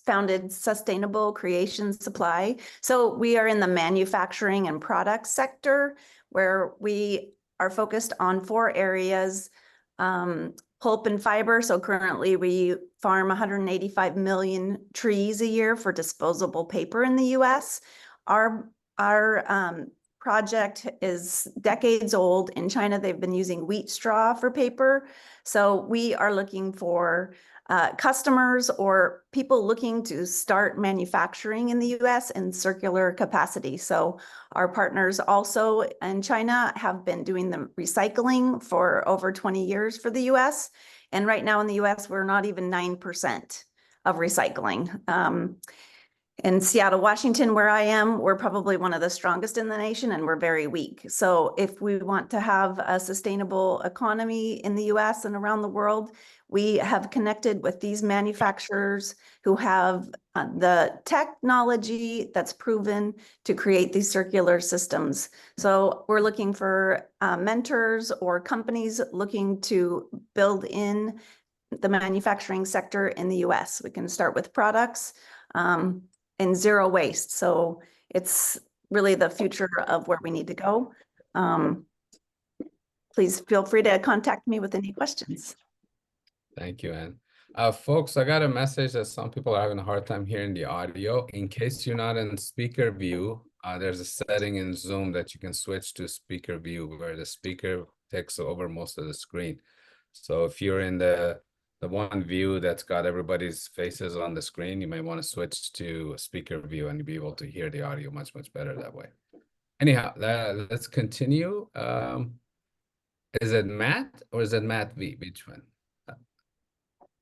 founded Sustainable Creation Supply. So we are in the manufacturing and product sector, where we are focused on 4 areas. Pulp and fiber. So currently we farm 185 million trees a year for disposable paper in the US. Our project is decades old. In China, they've been using wheat straw for paper. So we are looking for customers or people looking to start manufacturing in the US in circular capacity. So our partners also in China have been doing the recycling for over 20 years for the US. And right now in the US, we're not even 9% of recycling. In Seattle, Washington, where I am, we're probably one of the strongest in the nation and we're very weak. So if we want to have a sustainable economy in the US and around the world, we have connected with these manufacturers who have the technology that's proven to create these circular systems. So we're looking for mentors or companies looking to build in the manufacturing sector in the US. We can start with products and zero waste. So it's really the future of where we need to go. Please feel free to contact me with any questions. Thank you, Ann. Folks, I got a message that some people are having a hard time hearing the audio. In case you're not in speaker view, there's a setting in Zoom that you can switch to speaker view where the speaker takes over most of the screen. So if you're in the one view that's got everybody's faces on the screen, you may want to switch to speaker view and you'll be able to hear the audio much, much better that way. Anyhow, let's continue. Is it Matt or is it Matt V? Which one?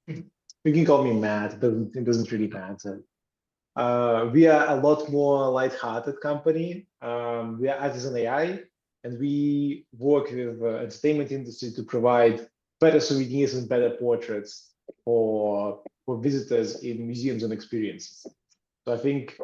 You can call me Matt. It doesn't really matter. We are a lot more light-hearted company. We are Artisan AI, and we work with the entertainment industry to provide better souvenirs and better portraits for visitors in museums and experiences. So I think,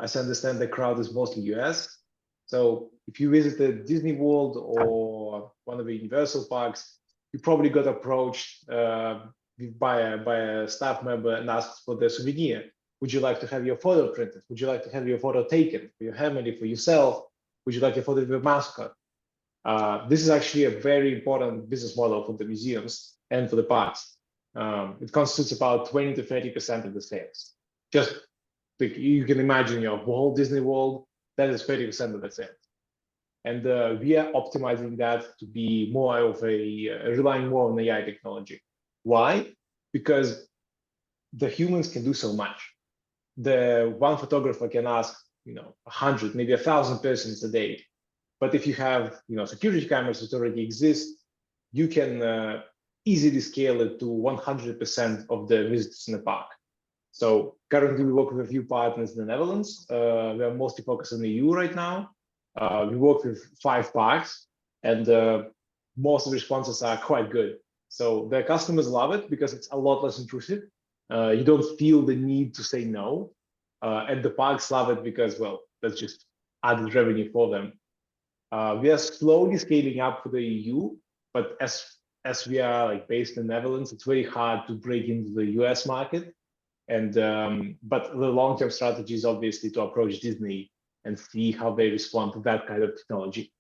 as I understand, the crowd is mostly US. So if you visited Disney World or one of the Universal parks, you probably got approached by a staff member and asked for the souvenir. Would you like to have your photo printed? Would you like to have your photo taken for your family, for yourself? Would you like a photo of your mascot? This is actually a very important business model for the museums and for the parks. It constitutes about 20 to 30% of the sales. Just like you can imagine, Walt Disney World, that is 30% of the sales. And we are optimizing that to be more of relying more on AI technology. Why? Because the humans can do so much. The one photographer can ask, 100, maybe 1,000 persons a day. But if you have, security cameras that already exist, you can easily scale it to 100% of the visitors in the park. So currently we work with a few partners in the Netherlands. We are mostly focused on the EU right now. We work with 5 parks, and most of the responses are quite good. So the customers love it because it's a lot less intrusive. You don't feel the need to say no. And the parks love it because, well, that's just added revenue for them. We are slowly scaling up for the EU, but as we are based in the Netherlands, it's very hard to break into the US market. And but the long-term strategy is obviously to approach Disney and see how they respond to that kind of technology.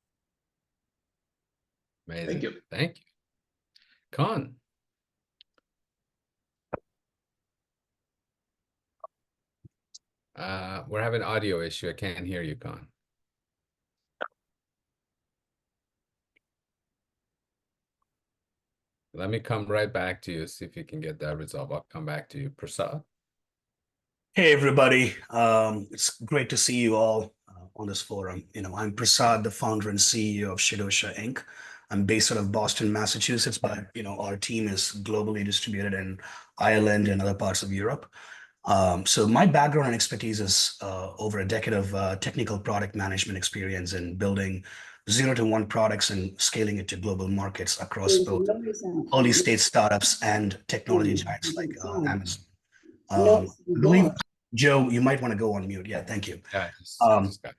Amazing. Thank you. Thank you. Con. We're having an audio issue. I can't hear you, Con. Let me come right back to you, see if you can get that resolved. I'll come back to you. Prasad. Hey, everybody. It's great to see you all on this forum. I'm Prasad, the founder and CEO of Shidosha Inc. I'm based out of Boston, Massachusetts, but our team is globally distributed in Ireland and other parts of Europe. So my background and expertise is over a decade of technical product management experience in building 0 to 1 products and scaling it to global markets across both early stage startups and technology giants like Amazon. I believe, Joe, you might want to go on mute. Yeah, thank you. Yeah, just got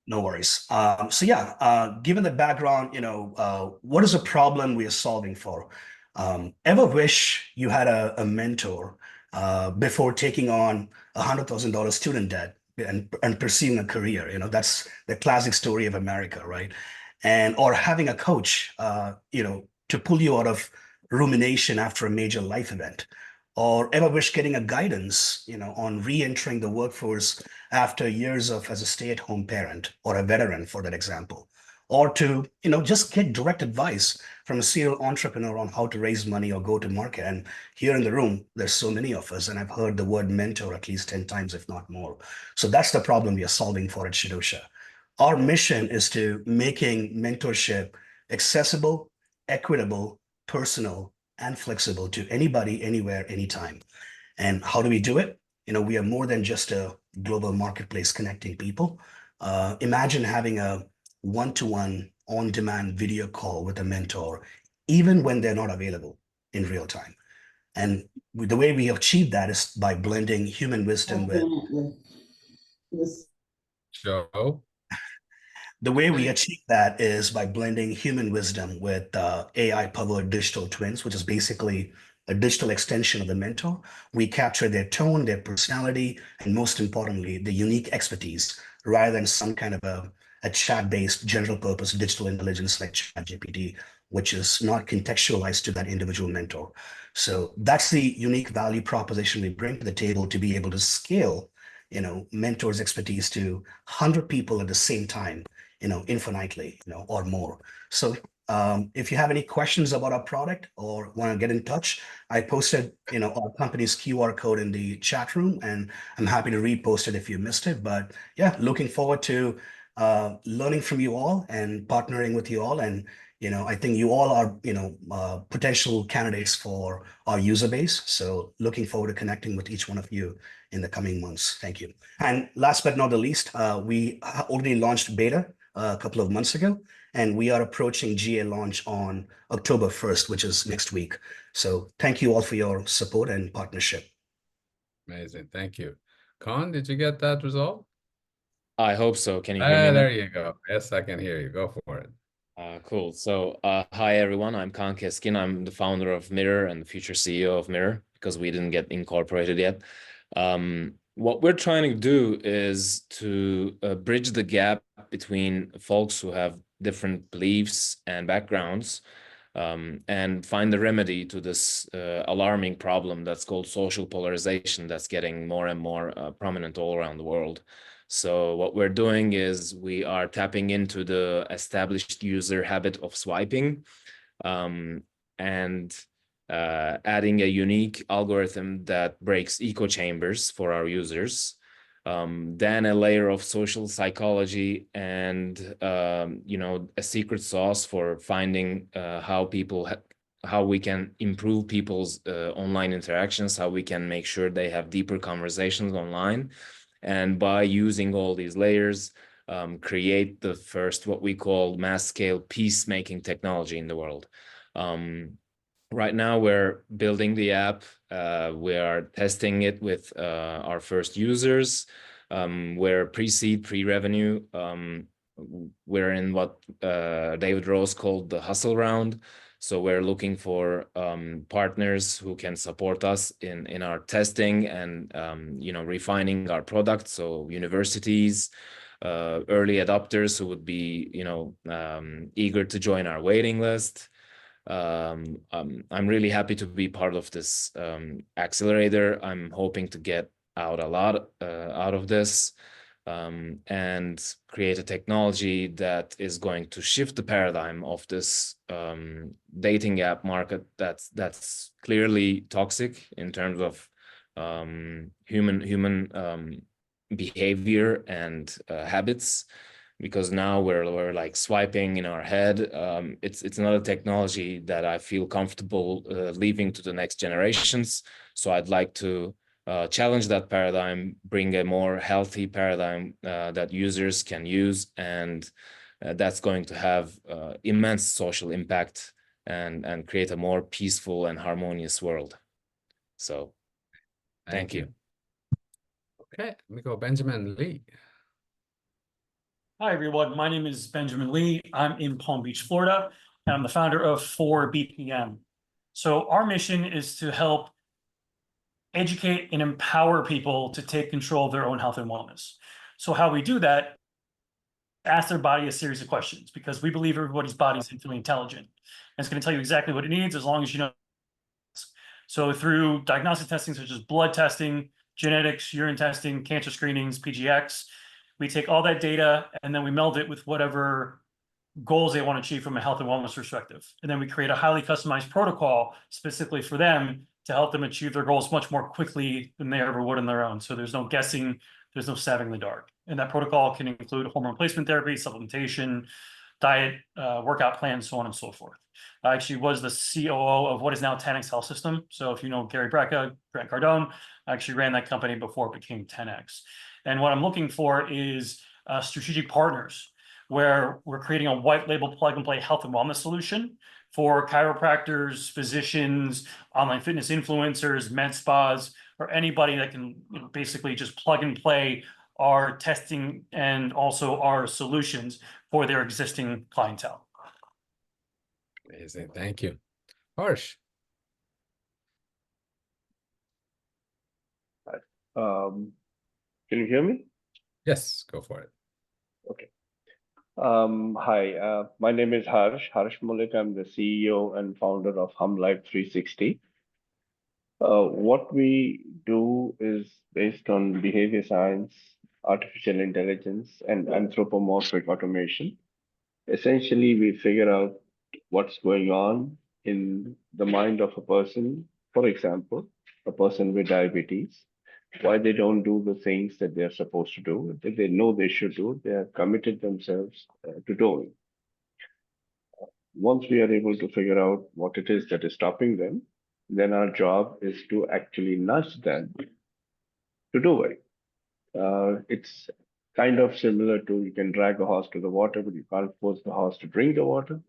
no worries. So yeah, given the background, what is a problem we are solving for? Ever wish you had a mentor before taking on $100,000 student debt and pursuing a career? That's the classic story of America, right? Or having a coach, to pull you out of rumination after a major life event. Or ever wish getting a guidance, on re-entering the workforce after years as a stay-at-home parent or a veteran, for that example. or to, just get direct advice from a serial entrepreneur on how to raise money or go to market. And here in the room, there's so many of us, and I've heard the word mentor at least 10 times, if not more. So that's the problem we are solving for at Shidosha. Our mission is to making mentorship accessible, equitable, personal, and flexible to anybody, anywhere, anytime. And how do we do it? We are more than just a global marketplace connecting people. Imagine having a one-to-one on-demand video call with a mentor, even when they're not available in real time. And the way we achieve that is by blending human wisdom with Joe? The way we achieve that is by blending human wisdom with AI-powered digital twins, which is basically a digital extension of the mentor. We capture their tone, their personality, and most importantly, the unique expertise, rather than some kind of a chat-based general purpose digital intelligence like ChatGPT, which is not contextualized to that individual mentor. So that's the unique value proposition we bring to the table to be able to scale, mentors' expertise to 100 people at the same time, infinitely, or more. So if you have any questions about our product or want to get in touch, I posted, our company's QR code in the chat room, and I'm happy to repost it if you missed it. But yeah, looking forward to learning from you all and partnering with you all. And, I think you all are, potential candidates for our user base. So looking forward to connecting with each one of you in the coming months. Thank you. And last but not the least, we already launched beta a couple of months ago, and we are approaching GA launch on October 1st, which is next week. So thank you all for your support and partnership. Amazing. Thank you. Con, did you get that result? I hope so. Can you hear me now? There you go. Yes, I can hear you. Go for it. Cool. So hi, everyone. I'm Kaan Keskin. I'm the founder of Mirror and the future CEO of Mirror, because we didn't get incorporated yet. What we're trying to do is to bridge the gap between folks who have different beliefs and backgrounds, and find the remedy to this alarming problem that's called social polarization that's getting more and more prominent all around the world. So what we're doing is we are tapping into the established user habit of swiping, and adding a unique algorithm that breaks echo chambers for our users. Then a layer of social psychology and a secret sauce for finding how we can improve people's online interactions, how we can make sure they have deeper conversations online. And by using all these layers, create the first, what we call mass scale peacemaking technology in the world. Right now, we're building the app. We are testing it with our first users. We're pre-seed, pre-revenue. We're in what David Rose called the hustle round. So we're looking for partners who can support us in our testing and refining our product. So universities, early adopters who would be eager to join our waiting list. I'm really happy to be part of this accelerator. I'm hoping to get out a lot out of this, and create a technology that is going to shift the paradigm of this dating app market that's clearly toxic in terms of human behavior and habits. Because now we're like swiping in our head. It's not a technology that I feel comfortable leaving to the next generations. So I'd like to challenge that paradigm, bring a more healthy paradigm that users can use, and that's going to have immense social impact and create a more peaceful and harmonious world. So thank you. Okay, let me go Benjamin Lee. Hi, everyone. My name is Benjamin Lee. I'm in Palm Beach, Florida, and I'm the founder of 4BPM. So our mission is to help educate and empower people to take control of their own health and wellness. So how we do that, ask their body a series of questions, because we believe everybody's body is infinitely intelligent. And it's going to tell you exactly what it needs as long as you know. So through diagnostic testing, such as blood testing, genetics, urine testing, cancer screenings, PGX, we take all that data and then we meld it with whatever goals they want to achieve from a health and wellness perspective. And then we create a highly customized protocol specifically for them to help them achieve their goals much more quickly than they ever would on their own. So there's no guessing, there's no stabbing in the dark. And that protocol can include hormone replacement therapy, supplementation, diet, workout plans, so on and so forth. I actually was the COO of what is now 10X Health System. So if you know Gary Brecka, Grant Cardone, I actually ran that company before it became 10X. And what I'm looking for is strategic partners, where we're creating a white label plug and play health and wellness solution for chiropractors, physicians, online fitness influencers, med spas, or anybody that can basically just plug and play our testing and also our solutions for their existing clientele. Amazing. Thank you. Harsh. Can you hear me? Yes, go for it. Okay. Hi, my name is Harsh Malik. I'm the CEO and founder of HumLife 360. What we do is based on behavior science, artificial intelligence, and anthropomorphic automation. Essentially, we figure out what's going on in the mind of a person. For example, a person with diabetes, why they don't do the things that they're supposed to do, that they know they should do, they have committed themselves to doing. Once we are able to figure out what it is that is stopping them, then our job is to actually nudge them to do it. It's kind of similar to you can drag a horse to the water, but you can't force the horse to drink the water.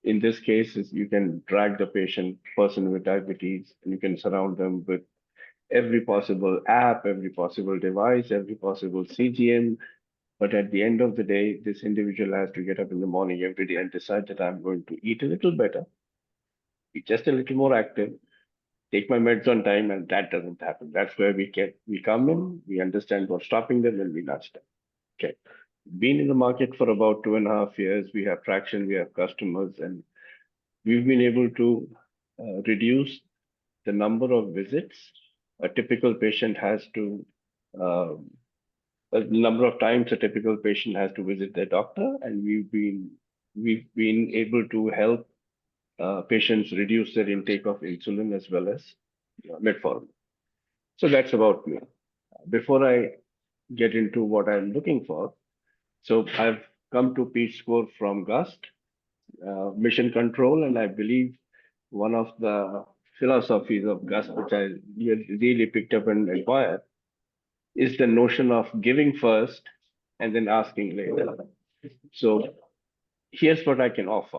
In this case, is you can drag the person with diabetes, and you can surround them with every possible app, every possible device, every possible CGM. But at the end of the day, this individual has to get up in the morning every day and decide that I'm going to eat a little better, be just a little more active, take my meds on time, and that doesn't happen. That's where we come in, we understand what's stopping them, and we nudge them. Okay. Been in the market for about 2.5 years. We have traction, we have customers, and we've been able to reduce the number of visits a typical patient has to, the number of times a typical patient has to visit their doctor, and we've been able to help patients reduce their intake of insulin as well as metformin. So that's about me. Before I get into what I'm looking for, so I've come to Peachscore from GUST, mission control, and I believe one of the philosophies of GUST, which I really picked up and acquired, is the notion of giving first and then asking later. So here's what I can offer.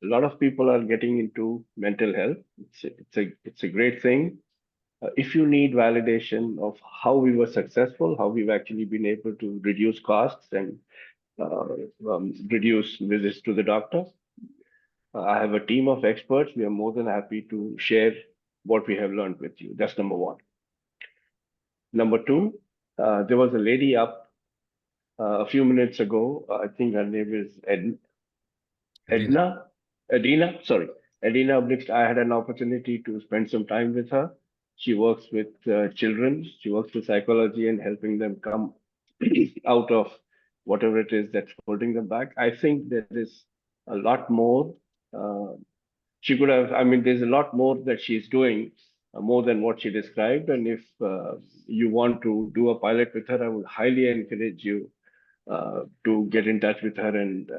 A lot of people are getting into mental health. It's a great thing. If you need validation of how we were successful, how we've actually been able to reduce costs and reduce visits to the doctor, I have a team of experts. We are more than happy to share what we have learned with you. That's number one. Number two, there was a lady up a few minutes ago. I think her name is Edina. I had an opportunity to spend some time with her. She works with children. She works with psychology and helping them come out of whatever it is that's holding them back. I think there is a lot more. She could have, I mean, there's a lot more that she's doing, more than what she described. And if you want to do a pilot with her, I would highly encourage you to get in touch with her and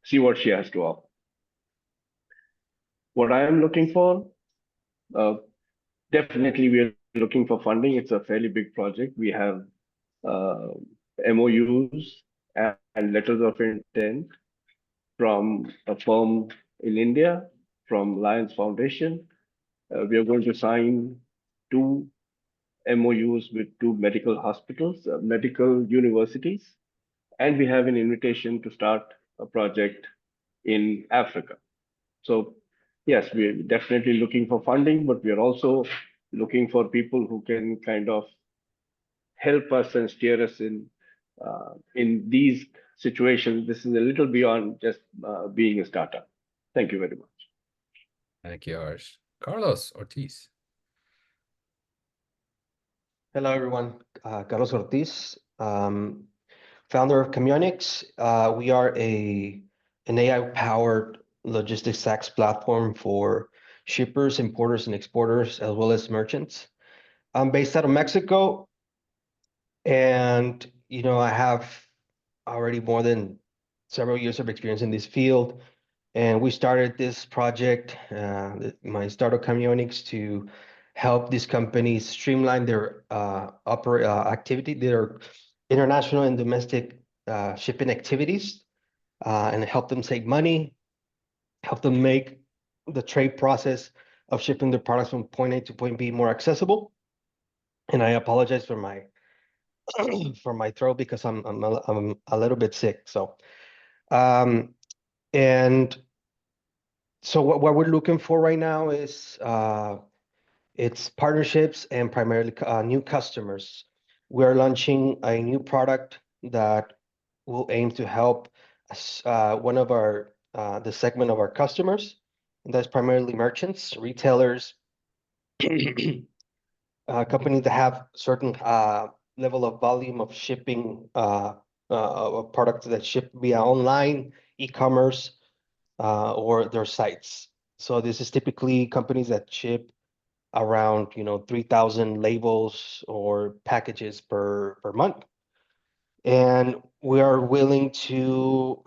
see what she has to offer. What I am looking for, definitely we are looking for funding. It's a fairly big project. We have MOUs and letters of intent from a firm in India, from Lions Foundation. We are going to sign 2 MOUs with 2 medical hospitals, medical universities, and we have an invitation to start a project in Africa. So yes, we're definitely looking for funding, but we are also looking for people who can kind of help us and steer us in these situations. This is a little beyond just being a startup. Thank you very much. Thank you, Harsh. Carlos Ortiz. Hello, everyone. Carlos Ortiz. founder of Communix. We are an AI-powered logistics SaaS platform for shippers, importers, and exporters, as well as merchants. I'm based out of Mexico, and I have already more than several years of experience in this field. And we started this project, my startup Communix, to help these companies streamline their activity, their international and domestic shipping activities, and help them save money, help them make the trade process of shipping their products from point A to point B more accessible. And I apologize for my for my throat because I'm a little bit sick. So, and so what we're looking for right now is it's partnerships and primarily new customers. We're launching a new product that will aim to help one of our the segment of our customers, and that's primarily merchants, retailers, companies that have certain level of volume of shipping products that ship via online, e-commerce, or their sites. So this is typically companies that ship around 3,000 labels or packages per month. And we are willing to,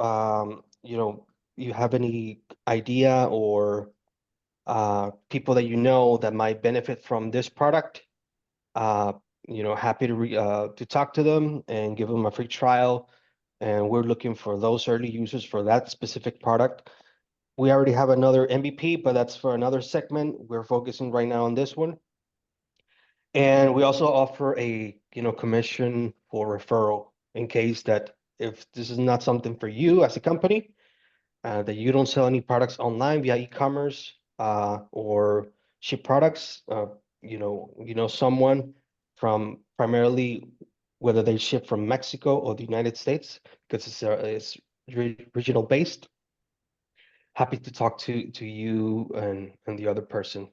you have any idea or people that that might benefit from this product, happy to talk to them and give them a free trial. And we're looking for those early users for that specific product. We already have another MVP, but that's for another segment. We're focusing right now on this one. And we also offer a commission for referral in case that if this is not something for you as a company, that you don't sell any products online via e-commerce or ship products, someone from primarily whether they ship from Mexico or the United States, because it's regional based. Happy to talk to you and the other person.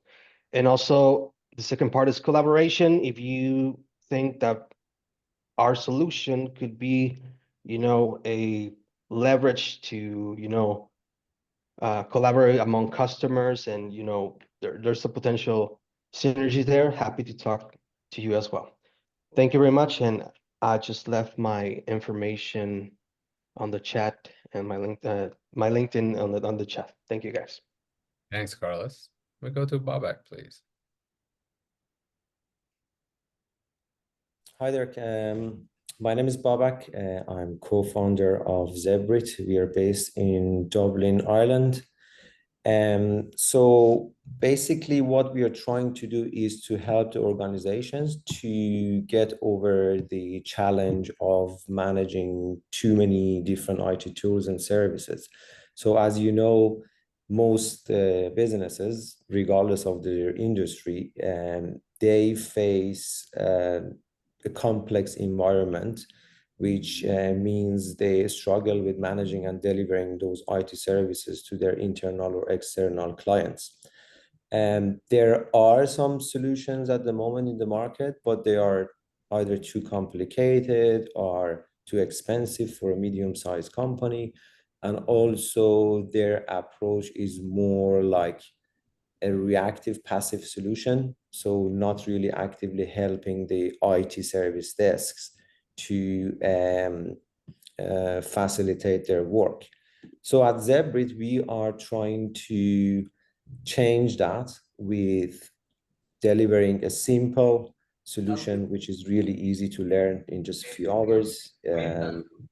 And also the second part is collaboration. If you think that our solution could be, a leverage to, collaborate among customers and, there's a potential synergy there, happy to talk to you as well. Thank you very much. And I just left my information on the chat and my LinkedIn on the chat. Thank you, guys. Thanks, Carlos. We go to Babak, please. Hi there. My name is Babak. I'm co-founder of Zebrit. We are based in Dublin, Ireland. So basically what we are trying to do is to help the organizations to get over the challenge of managing too many different IT tools and services. So as you know, most businesses, regardless of their industry, they face a complex environment, which means they struggle with managing and delivering those IT services to their internal or external clients. And there are some solutions at the moment in the market, but they are either too complicated or too expensive for a medium-sized company. And also their approach is more like a reactive passive solution. So not really actively helping the IT service desks to facilitate their work. So at Zebrit, we are trying to change that with delivering a simple solution, which is really easy to learn in just a few hours.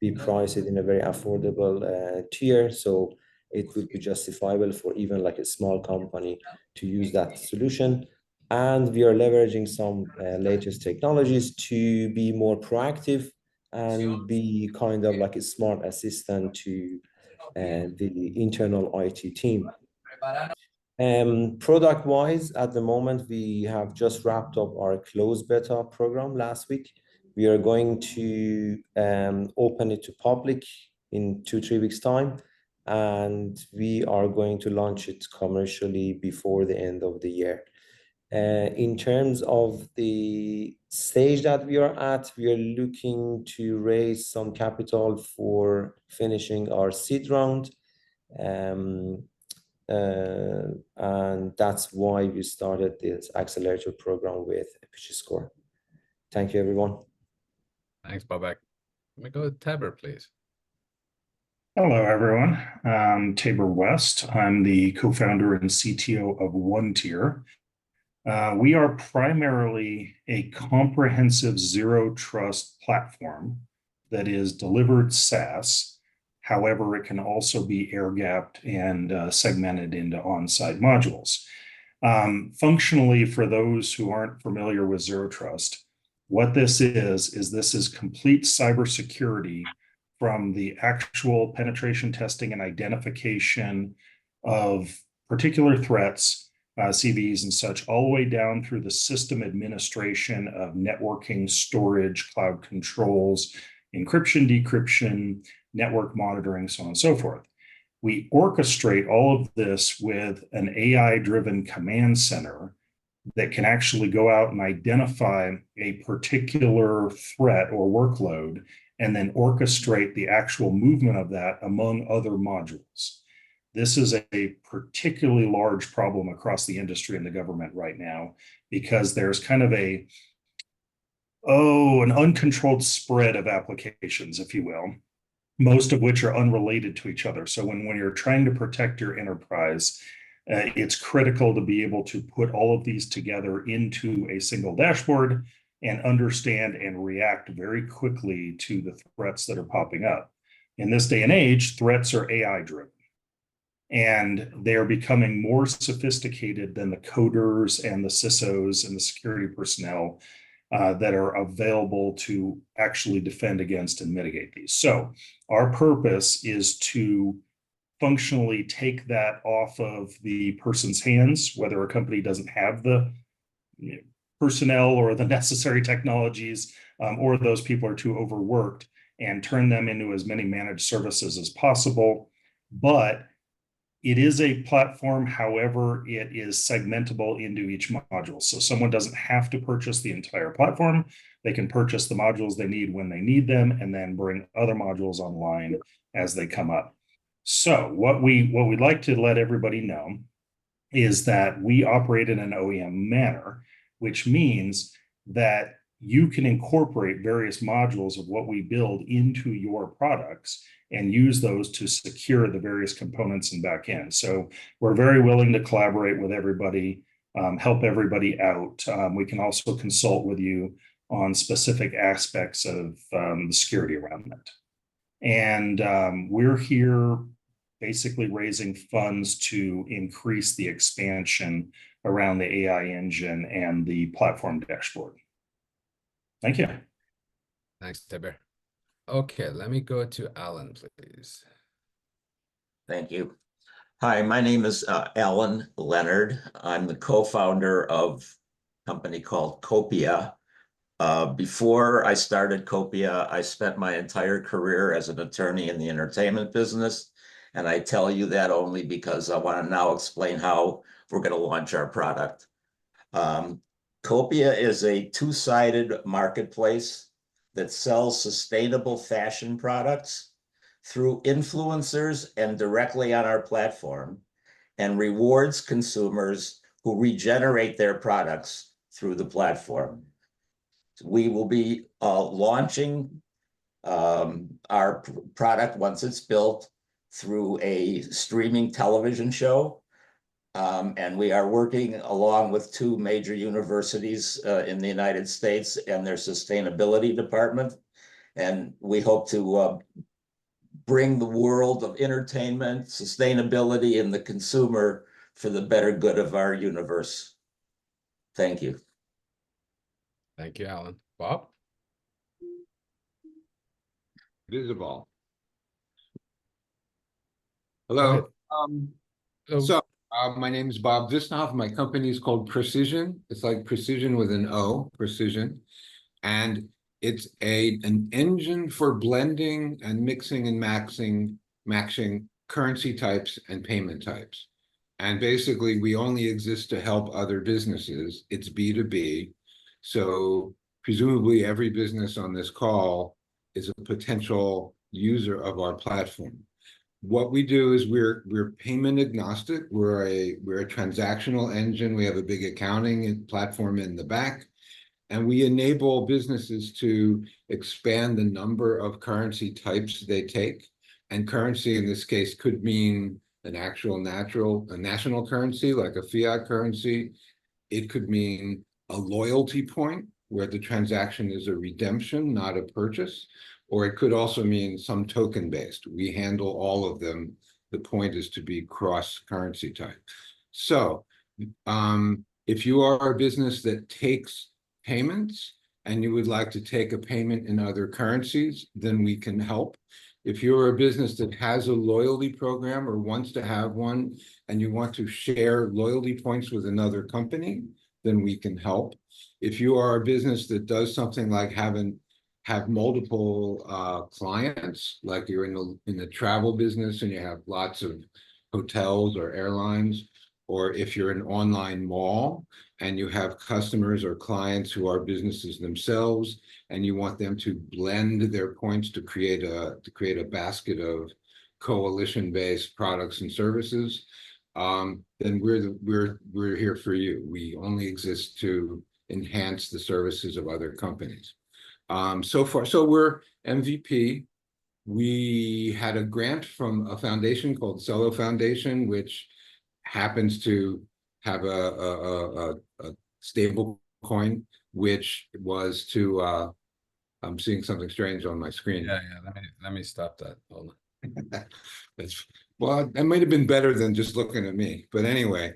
We price it in a very affordable tier. So it would be justifiable for even like a small company to use that solution. And we are leveraging some latest technologies to be more proactive and be kind of like a smart assistant to the internal IT team. Product-wise, at the moment, we have just wrapped up our closed beta program last week. We are going to open it to public in 2-3 weeks' time, and we are going to launch it commercially before the end of the year. In terms of the stage that we are at, we are looking to raise some capital for finishing our seed round. And that's why we started this accelerator program with Peachscore. Thank you, everyone. Thanks, Babak. Let me go to Tabor, please. Hello, everyone. Tabor West. I'm the co-founder and CTO of OneTier. We are primarily a comprehensive zero trust platform that is delivered SaaS. However, it can also be air-gapped and segmented into on-site modules. Functionally, for those who aren't familiar with zero trust, what this is complete cybersecurity from the actual penetration testing and identification of particular threats, CVEs and such, all the way down through the system administration of networking, storage, cloud controls, encryption, decryption, network monitoring, so on and so forth. We orchestrate all of this with an AI-driven command center that can actually go out and identify a particular threat or workload and then orchestrate the actual movement of that among other modules. This is a particularly large problem across the industry and the government right now, because there's kind of an uncontrolled spread of applications, if you will, most of which are unrelated to each other. So when you're trying to protect your enterprise, it's critical to be able to put all of these together into a single dashboard and understand and react very quickly to the threats that are popping up. In this day and age, threats are AI-driven, and they are becoming more sophisticated than the coders and the CISOs and the security personnel that are available to actually defend against and mitigate these. So our purpose is to functionally take that off of the person's hands, whether a company doesn't have the personnel or the necessary technologies, or those people are too overworked, and turn them into as many managed services as possible. But it is a platform, however, it is segmentable into each module. So someone doesn't have to purchase the entire platform. They can purchase the modules they need when they need them, and then bring other modules online as they come up. So what we'd like to let everybody know is that we operate in an OEM manner, which means that you can incorporate various modules of what we build into your products and use those to secure the various components and back end. So we're very willing to collaborate with everybody, help everybody out. We can also consult with you on specific aspects of the security around that. And we're here basically raising funds to increase the expansion around the AI engine and the platform dashboard. Thank you. Thanks, Tabor. Okay, let me go to Alan, please. Thank you. Hi, my name is Alan Leonard. I'm the co-founder of a company called Copia. Before I started Copia, I spent my entire career as an attorney in the entertainment business. And I tell you that only because I want to now explain how we're going to launch our product. Copia is a two-sided marketplace that sells sustainable fashion products through influencers and directly on our platform, and rewards consumers who regenerate their products through the platform. We will be launching our product once it's built through a streaming television show. And we are working along with two major universities in the United States and their sustainability department. And we hope to bring the world of entertainment, sustainability, and the consumer for the better good of our universe. Thank you. Thank you, Alan. Bob? Visible. Hello. My name is Bob Visnoff. My company is called Precision. It's like precision with an O, Precision. And it's an engine for blending and mixing and matching currency types and payment types. And basically, we only exist to help other businesses. It's B2B. So presumably every business on this call is a potential user of our platform. What we do is we're payment agnostic. We're a transactional engine. We have a big accounting platform in the back, and we enable businesses to expand the number of currency types they take. And currency in this case could mean an actual national currency like a fiat currency. It could mean a loyalty point where the transaction is a redemption, not a purchase, or it could also mean some token based. We handle all of them. The point is to be cross currency type. So if you are a business that takes payments and you would like to take a payment in other currencies, then we can help. If you're a business that has a loyalty program or wants to have one and you want to share loyalty points with another company, then we can help. If you are a business that does something like have multiple clients, like you're in the travel business and you have lots of hotels or airlines, or if you're an online mall and you have customers or clients who are businesses themselves, and you want them to blend their points to create a basket of coalition-based products and services, then we're here for you. We only exist to enhance the services of other companies. So we're MVP. We had a grant from a foundation called Cello Foundation, which happens to have a stable coin, which was to I'm seeing something strange on my screen. Yeah. Let me stop that. Hold on. Well, that might have been better than just looking at me. But anyway,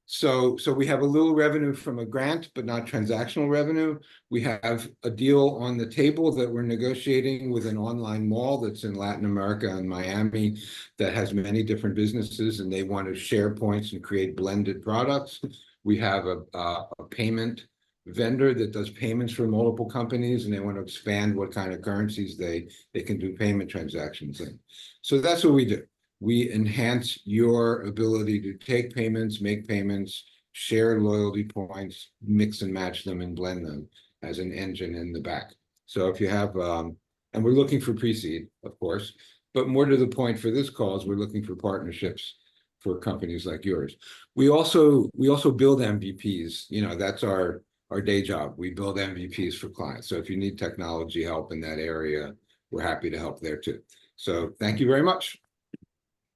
so we have a little revenue from a grant, but not transactional revenue. We have a deal on the table that we're negotiating with an online mall that's in Latin America and Miami that has many different businesses, and they want to share points and create blended products. We have a payment vendor that does payments for multiple companies, and they want to expand what kind of currencies they can do payment transactions in. So that's what we do. We enhance your ability to take payments, make payments, share loyalty points, mix and match them and blend them as an engine in the back. So if you have, and we're looking for pre-seed, of course, but more to the point for this call is we're looking for partnerships for companies like yours. We also build MVPs. You know, that's our day job. We build MVPs for clients. So if you need technology help in that area, we're happy to help there too. So thank you very much.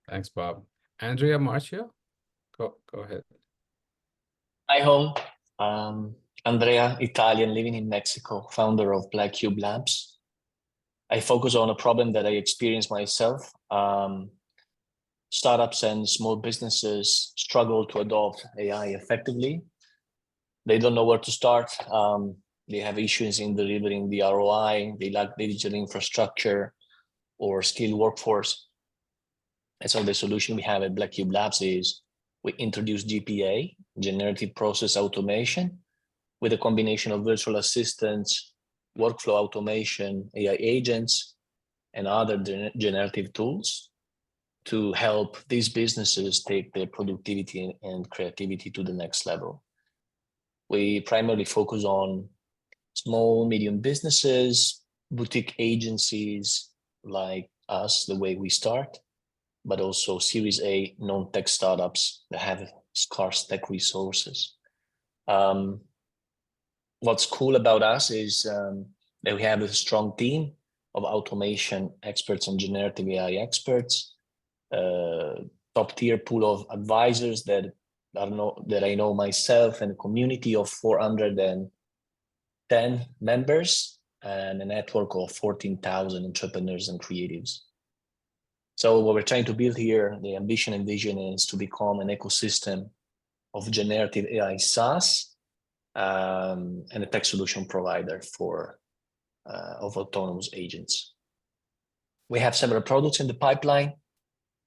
Thanks, Bob. Andrea Marcio, go ahead. Hi, all. Andrea, Italian, living in Mexico, founder of Black Cube Labs. I focus on a problem that I experienced myself. Startups and small businesses struggle to adopt AI effectively. They don't know where to start. They have issues in delivering the ROI. They lack digital infrastructure or skilled workforce. And so the solution we have at Black Cube Labs is we introduce GPA, generative process automation, with a combination of virtual assistants, workflow automation, AI agents, and other generative tools to help these businesses take their productivity and creativity to the next level. We primarily focus on small, medium businesses, boutique agencies like us, the way we start, but also Series A non-tech startups that have scarce tech resources. What's cool about us is that we have a strong team of automation experts and generative AI experts, top tier pool of advisors that I know myself, and a community of 410 members, and a network of 14,000 entrepreneurs and creatives. So what we're trying to build here, the ambition and vision, is to become an ecosystem of generative AI SaaS and a tech solution provider of autonomous agents. We have several products in the pipeline,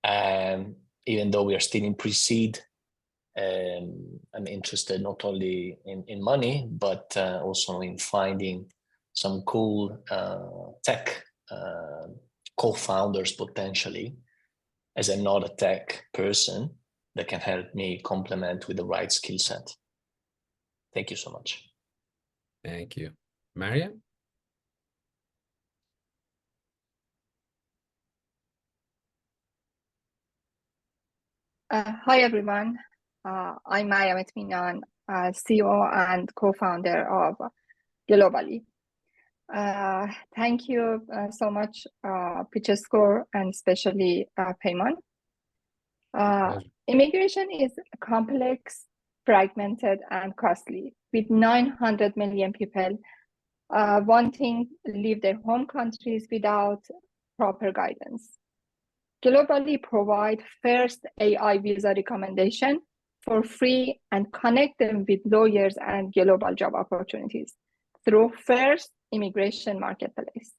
and even though we are still in pre-seed, I'm interested not only in money, but also in finding some cool tech co-founders potentially, as I'm not a tech person. that can help me complement with the right skill set. Thank you so much. Thank you. Mariam? Hi, everyone. I'm Mariam Etminan, CEO and co-founder of Globally. Thank you so much, Peachscore, and especially Payman. Immigration is complex, fragmented, and costly, with 900 million people wanting to leave their home countries without proper guidance. Globally provide first AI visa recommendation for free and connect them with lawyers and global job opportunities through first immigration marketplace.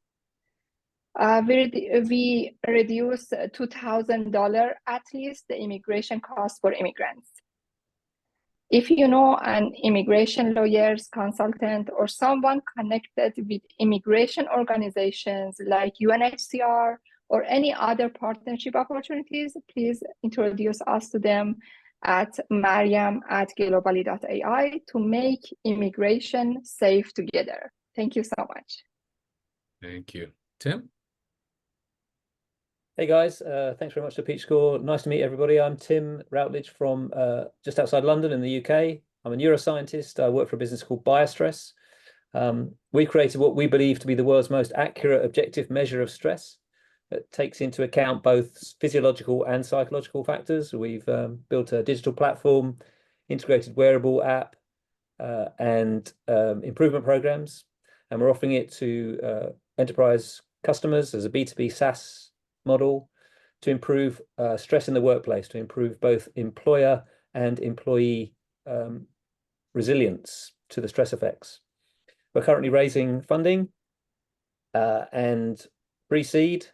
We reduce $2,000 at least the immigration cost for immigrants. If you know an immigration lawyers, consultant, or someone connected with immigration organizations like UNHCR or any other partnership opportunities, please introduce us to them at mariam@globally.ai to make immigration safe together. Thank you so much. Thank you. Tim? Hey guys, thanks very much to Peachscore. Nice to meet everybody. I'm Tim Routledge from just outside London in the UK. I'm a neuroscientist. I work for a business called Biostress. We created what we believe to be the world's most accurate objective measure of stress that takes into account both physiological and psychological factors. We've built a digital platform, integrated wearable app, and improvement programs. And we're offering it to enterprise customers as a B2B SaaS model to improve stress in the workplace, to improve both employer and employee resilience to the stress effects. We're currently raising funding and pre-seed.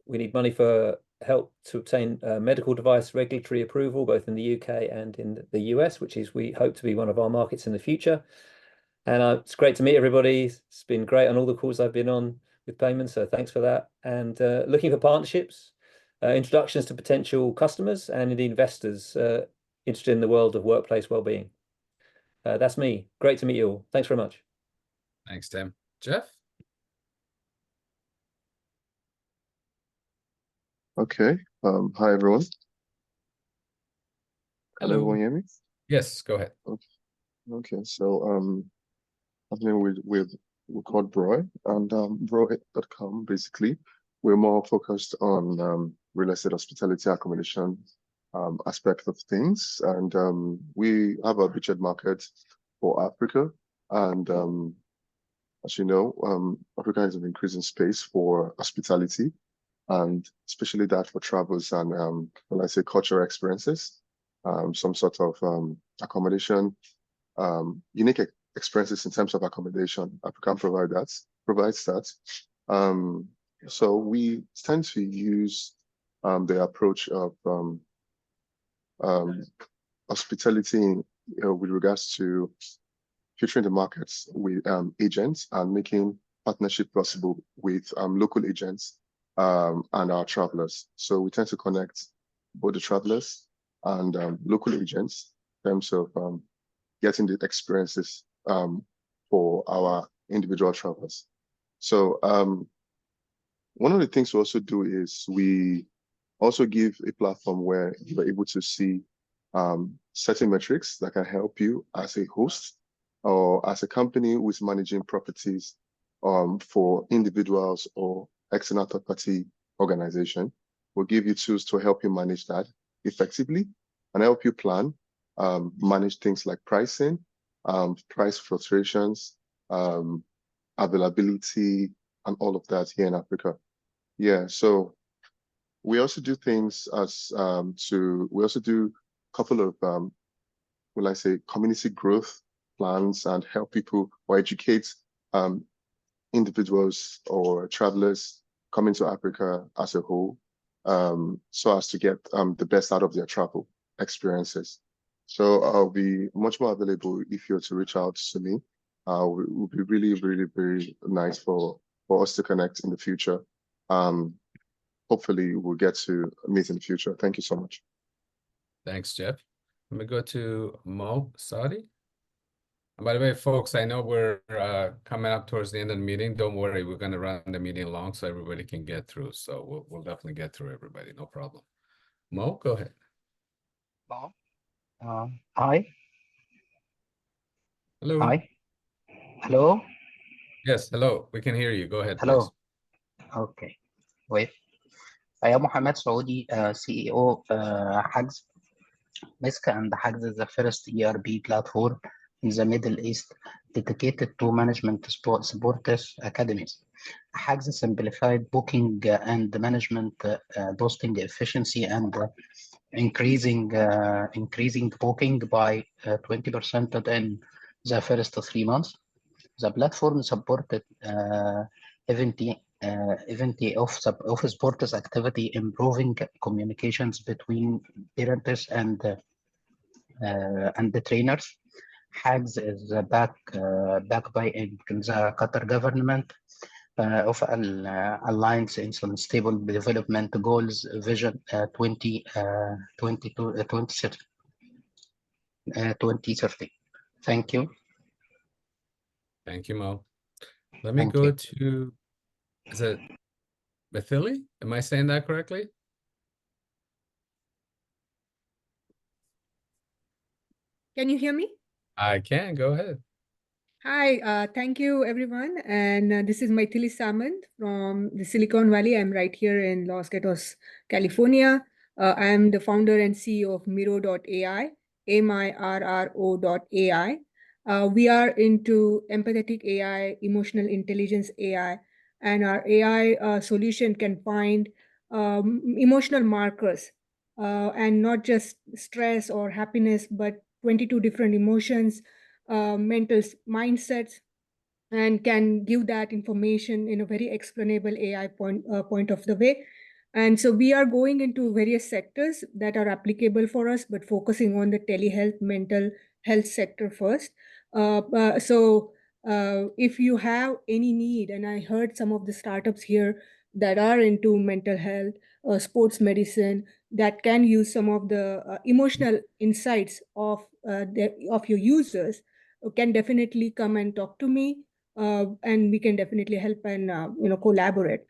We need money for help to obtain medical device regulatory approval, both in the UK and in the US, which is we hope to be one of our markets in the future. And it's great to meet everybody. It's been great on all the calls I've been on with payments, so thanks for that. And looking for partnerships, introductions to potential customers and indeed investors interested in the world of workplace well-being. That's me. Great to meet you all. Thanks very much. Thanks, Tim. Jeff? Okay. Hi, everyone. Can everyone hear me? Yes, go ahead. Okay. So I'm here we're called Broy, and Broy.com, basically, we're more focused on real estate hospitality accommodation aspect of things. And we have a beachhead market for Africa. And as you know, Africa is an increasing space for hospitality, and especially that for travels and when I say cultural experiences, some sort of accommodation, unique experiences in terms of accommodation. Africa provides that. So we tend to use the approach of hospitality with regards to featuring the markets with agents and making partnership possible with local agents and our travelers. So we tend to connect both the travelers and local agents in terms of getting the experiences for our individual travelers. So one of the things we also do is we also give a platform where you're able to see certain metrics that can help you as a host or as a company who is managing properties for individuals or external third-party organization. We'll give you tools to help you manage that effectively and help you plan, manage things like pricing, price fluctuations, availability, and all of that here in Africa. Yeah, so we also do things as we also do a couple of, will I say, community growth plans and help people or educate individuals or travelers coming to Africa as a whole, so as to get the best out of their travel experiences. So I'll be much more available if you're to reach out to me. It would be really, really, very nice for us to connect in the future. Hopefully we'll get to meet in the future. Thank you so much. Thanks, Jeff. Let me go to Mo Saudi. And by the way, folks, I know we're coming up towards the end of the meeting. Don't worry, we're going to run the meeting long so everybody can get through. So we'll definitely get through everybody, no problem. Mo, go ahead. Hi. Hello. Hi. Hello. Yes, hello. We can hear you. Go ahead, please. Hello. Okay. Wait. I am Mohammed Saudi, CEO Hags. Misk and Hags is the first ERP platform in the Middle East dedicated to management supporters academies. Hags simplified booking and management, boosting efficiency and increasing booking by 20% in the first 3 months. The platform supported event of sports activity, improving communications between parents and the trainers. Hags is backed by the Qatar government of Alliance in Sustainable Development Goals Vision 2030. Thank you. Thank you, Mo. Let me Thank go you. to, is it Bethily? Am I saying that correctly? Can you hear me? I can. Go ahead. Hi, thank you everyone. And this is Maithili Samant from the Silicon Valley. I'm right here in Los Gatos, California. I'm the founder and CEO of Miro.ai, MIRRO.ai. We are into empathetic AI, emotional intelligence AI, and our AI solution can find emotional markers and not just stress or happiness, but 22 different emotions, mental mindsets, and can give that information in a very explainable AI point of the way. And so we are going into various sectors that are applicable for us, but focusing on the telehealth, mental health sector first. If you have any need, and I heard some of the startups here that are into mental health, sports medicine, that can use some of the emotional insights of your users, can definitely come and talk to me, and we can definitely help and collaborate.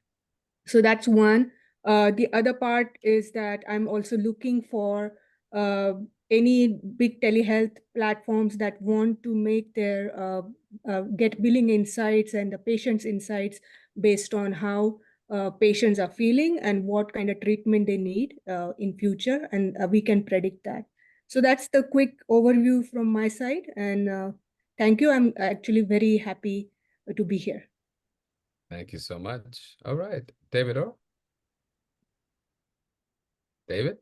So that's one. The other part is that I'm also looking for any big telehealth platforms that want to make their get billing insights and the patient's insights based on how patients are feeling and what kind of treatment they need in future, and we can predict that. So that's the quick overview from my side, and thank you. I'm actually very happy to be here. Thank you so much. All right. David Orr. David?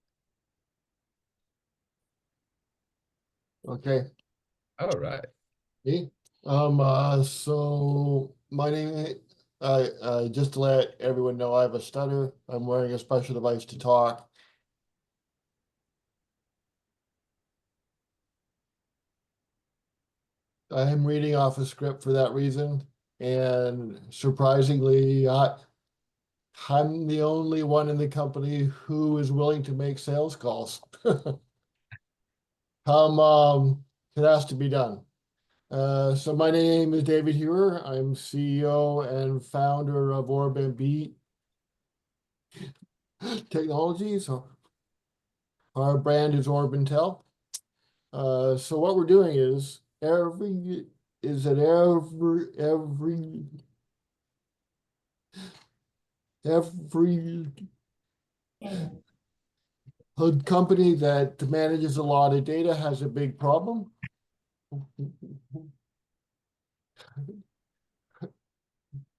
Okay. All right. Me? So my name, just to let everyone know, I have a stutter. I'm wearing a special device to talk. I am reading off a script for that reason, and surprisingly, I'm the only one in the company who is willing to make sales calls. It has to be done. So my name is David Hewer. I'm CEO and founder of Orb & Beat Technologies. Our brand is Orb & Tel. So what we're doing is every a company that manages a lot of data has a big problem.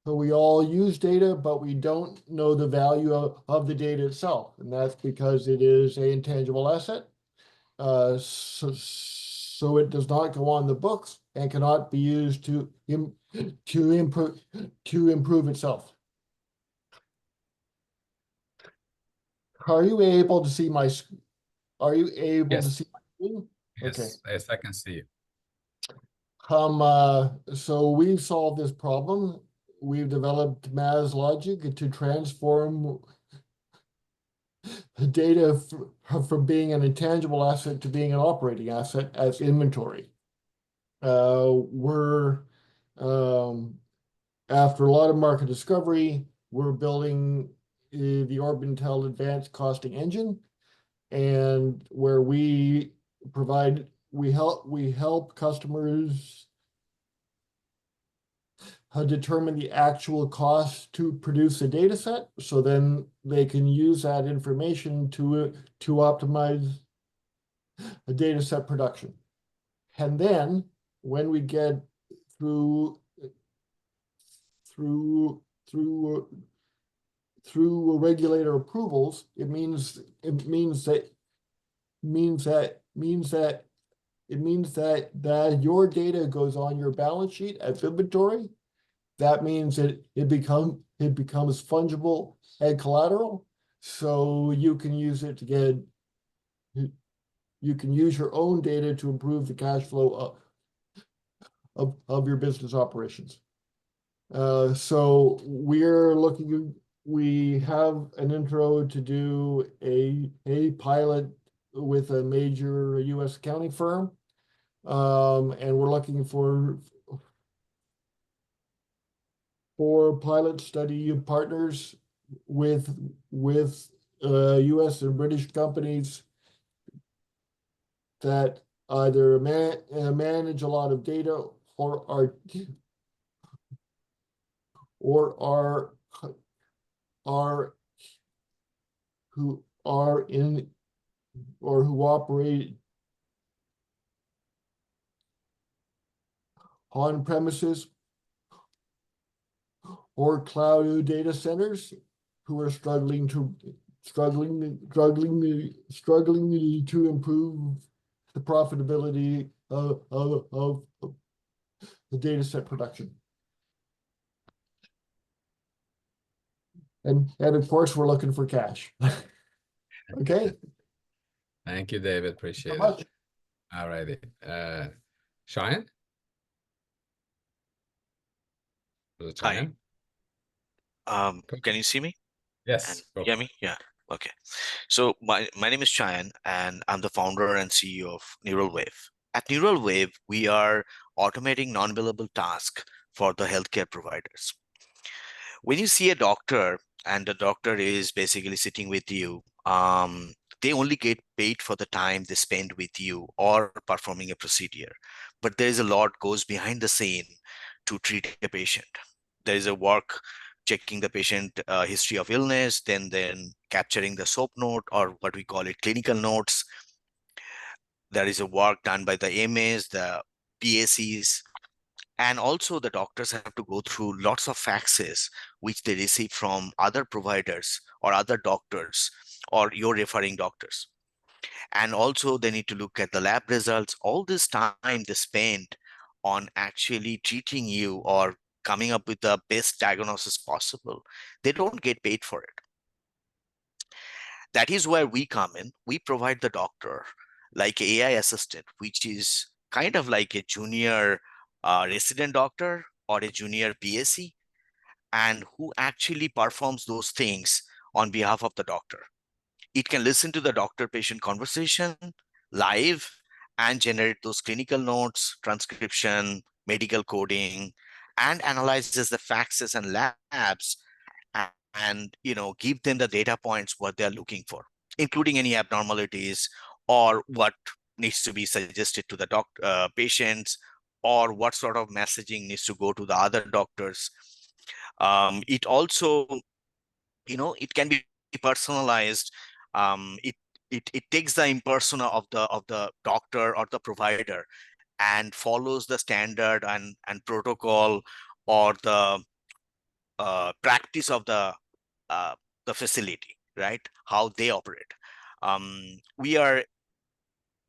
So we all use data, but we don't know the value of the data itself. And that's because it is an intangible asset. So it does not go on the books and cannot be used to improve itself. Are you able to see my? Are you able to see my screen? Yes. Okay. Yes, I can see you. So we've solved this problem. We've developed Mass logic to transform data from being an intangible asset to being an operating asset as inventory. We're after a lot of market discovery, we're building the Orbital Advanced Costing Engine, and where we help customers determine the actual cost to produce a data set, so then they can use that information to optimize a data set production. And then when we get through regulator approvals, it means that your data goes on your balance sheet as inventory. That means that it becomes fungible and collateral, so you can use it to get, you can use your own data to improve the cash flow of your business operations. So we have an intro to do a pilot with a major US accounting firm, and we're looking for pilot study partners with US and British companies that either manage a lot of data or who operate on premises or cloud data centers, who are struggling to improve the profitability of the data set production. And of course, we're looking for cash. Okay. Thank you, David. Appreciate it. Much. All righty. Cheyenne? Was it Cheyenne? Can you see me? Yes. And hear me? Yeah. Okay. So my name is Cheyenne, and I'm the founder and CEO of Neural Wave. At Neural Wave, we are automating non-billable tasks for the healthcare providers. When you see a doctor and the doctor is basically sitting with you, they only get paid for the time they spend with you or performing a procedure. But there is a lot goes behind the scene to treat a patient. There is a work checking the patient history of illness, then capturing the SOAP note, or what we call it clinical notes. There is a work done by the MAs, the PACs, and also the doctors have to go through lots of faxes which they receive from other providers or other doctors or your referring doctors. And also they need to look at the lab results. All this time they spend on actually treating you or coming up with the best diagnosis possible. They don't get paid for it. That is where we come in. We provide the doctor like AI assistant, which is kind of like a junior resident doctor or a junior PAC, and who actually performs those things on behalf of the doctor. It can listen to the doctor-patient conversation live and generate those clinical notes, transcription, medical coding, and analyzes the faxes and labs and give them the data points what they're looking for, including any abnormalities or what needs to be suggested to the patients, or what sort of messaging needs to go to the other doctors. It also, it can be personalized. It takes the impersona of the doctor or the provider and follows the standard and protocol or the practice of the facility, right? How they operate.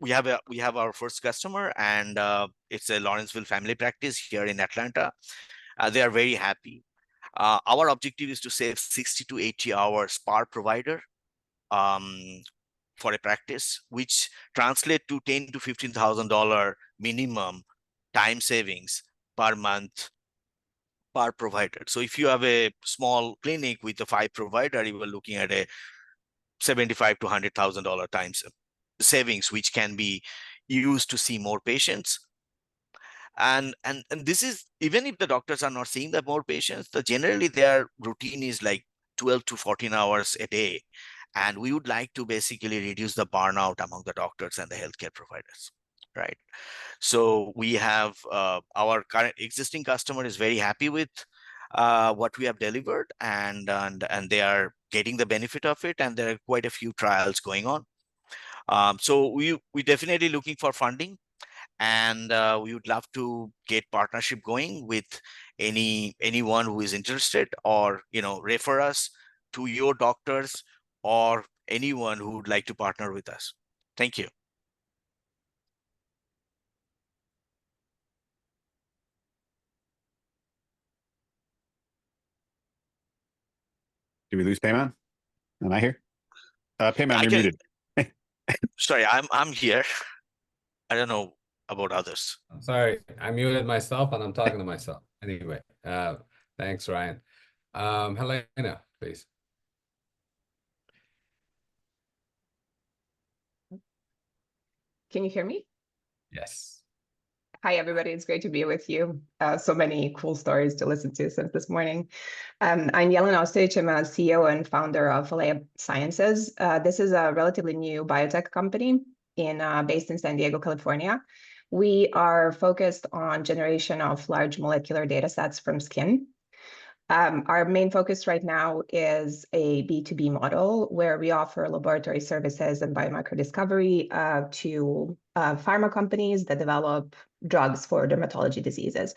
We have our first customer, and it's a Lawrenceville family practice here in Atlanta. They are very happy. Our objective is to save 60 to 80 hours per provider for a practice, which translate to $10,000 to $15,000 minimum time savings per month per provider. So if you have a small clinic with a 5 provider, you are looking at a $75 to $100,000 times savings, which can be used to see more patients. And this is, even if the doctors are not seeing the more patients, generally their routine is like 12 to 14 hours a day. And we would like to basically reduce the burnout among the doctors and the healthcare providers, right? So we have our current existing customer is very happy with what we have delivered, and they are getting the benefit of it, and there are quite a few trials going on. So we definitely looking for funding, and we would love to get partnership going with anyone who is interested, or refer us to your doctors or anyone who would like to partner with us. Thank you. Did we lose Payman? Am I here? Payman, you're muted. Sorry, I'm here. I don't know about others. I'm sorry, I muted myself and I'm talking to myself. Anyway, thanks, Ryan. Helena, please. Can you hear me? Yes. Hi, everybody. It's great to be with you. So many cool stories to listen to since this morning. I'm Jelena Ostojic. I'm a CEO and founder of Alea Sciences. This is a relatively new biotech company based in San Diego, California. We are focused on generation of large molecular data sets from skin. Our main focus right now is a B2B model where we offer laboratory services and biomarker discovery to pharma companies that develop drugs for dermatology diseases.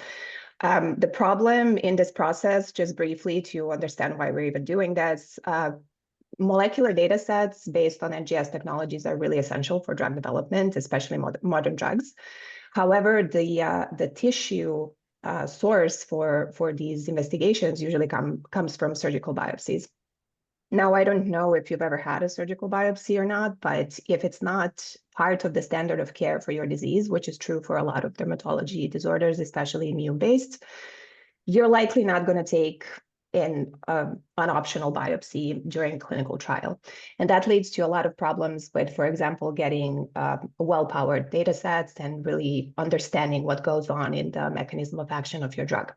The problem in this process, just briefly to understand why we're even doing this, molecular data sets based on NGS technologies are really essential for drug development, especially modern drugs. However, the tissue source for these investigations usually comes from surgical biopsies. Now, I don't know if you've ever had a surgical biopsy or not, but if it's not part of the standard of care for your disease, which is true for a lot of dermatology disorders, especially immune-based, you're likely not going to take an optional biopsy during clinical trial. And that leads to a lot of problems with, for example, getting well-powered data sets and really understanding what goes on in the mechanism of action of your drug.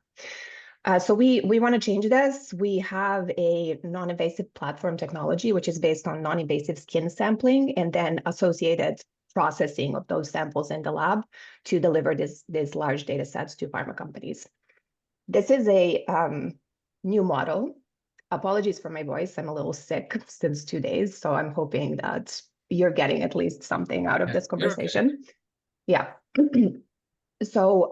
So we want to change this. We have a non-invasive platform technology, which is based on non-invasive skin sampling and then associated processing of those samples in the lab to deliver these large data sets to pharma companies. This is a new model. Apologies for my voice. I'm a little sick since 2 days, so I'm hoping that you're getting at least something out of this conversation. Yeah. So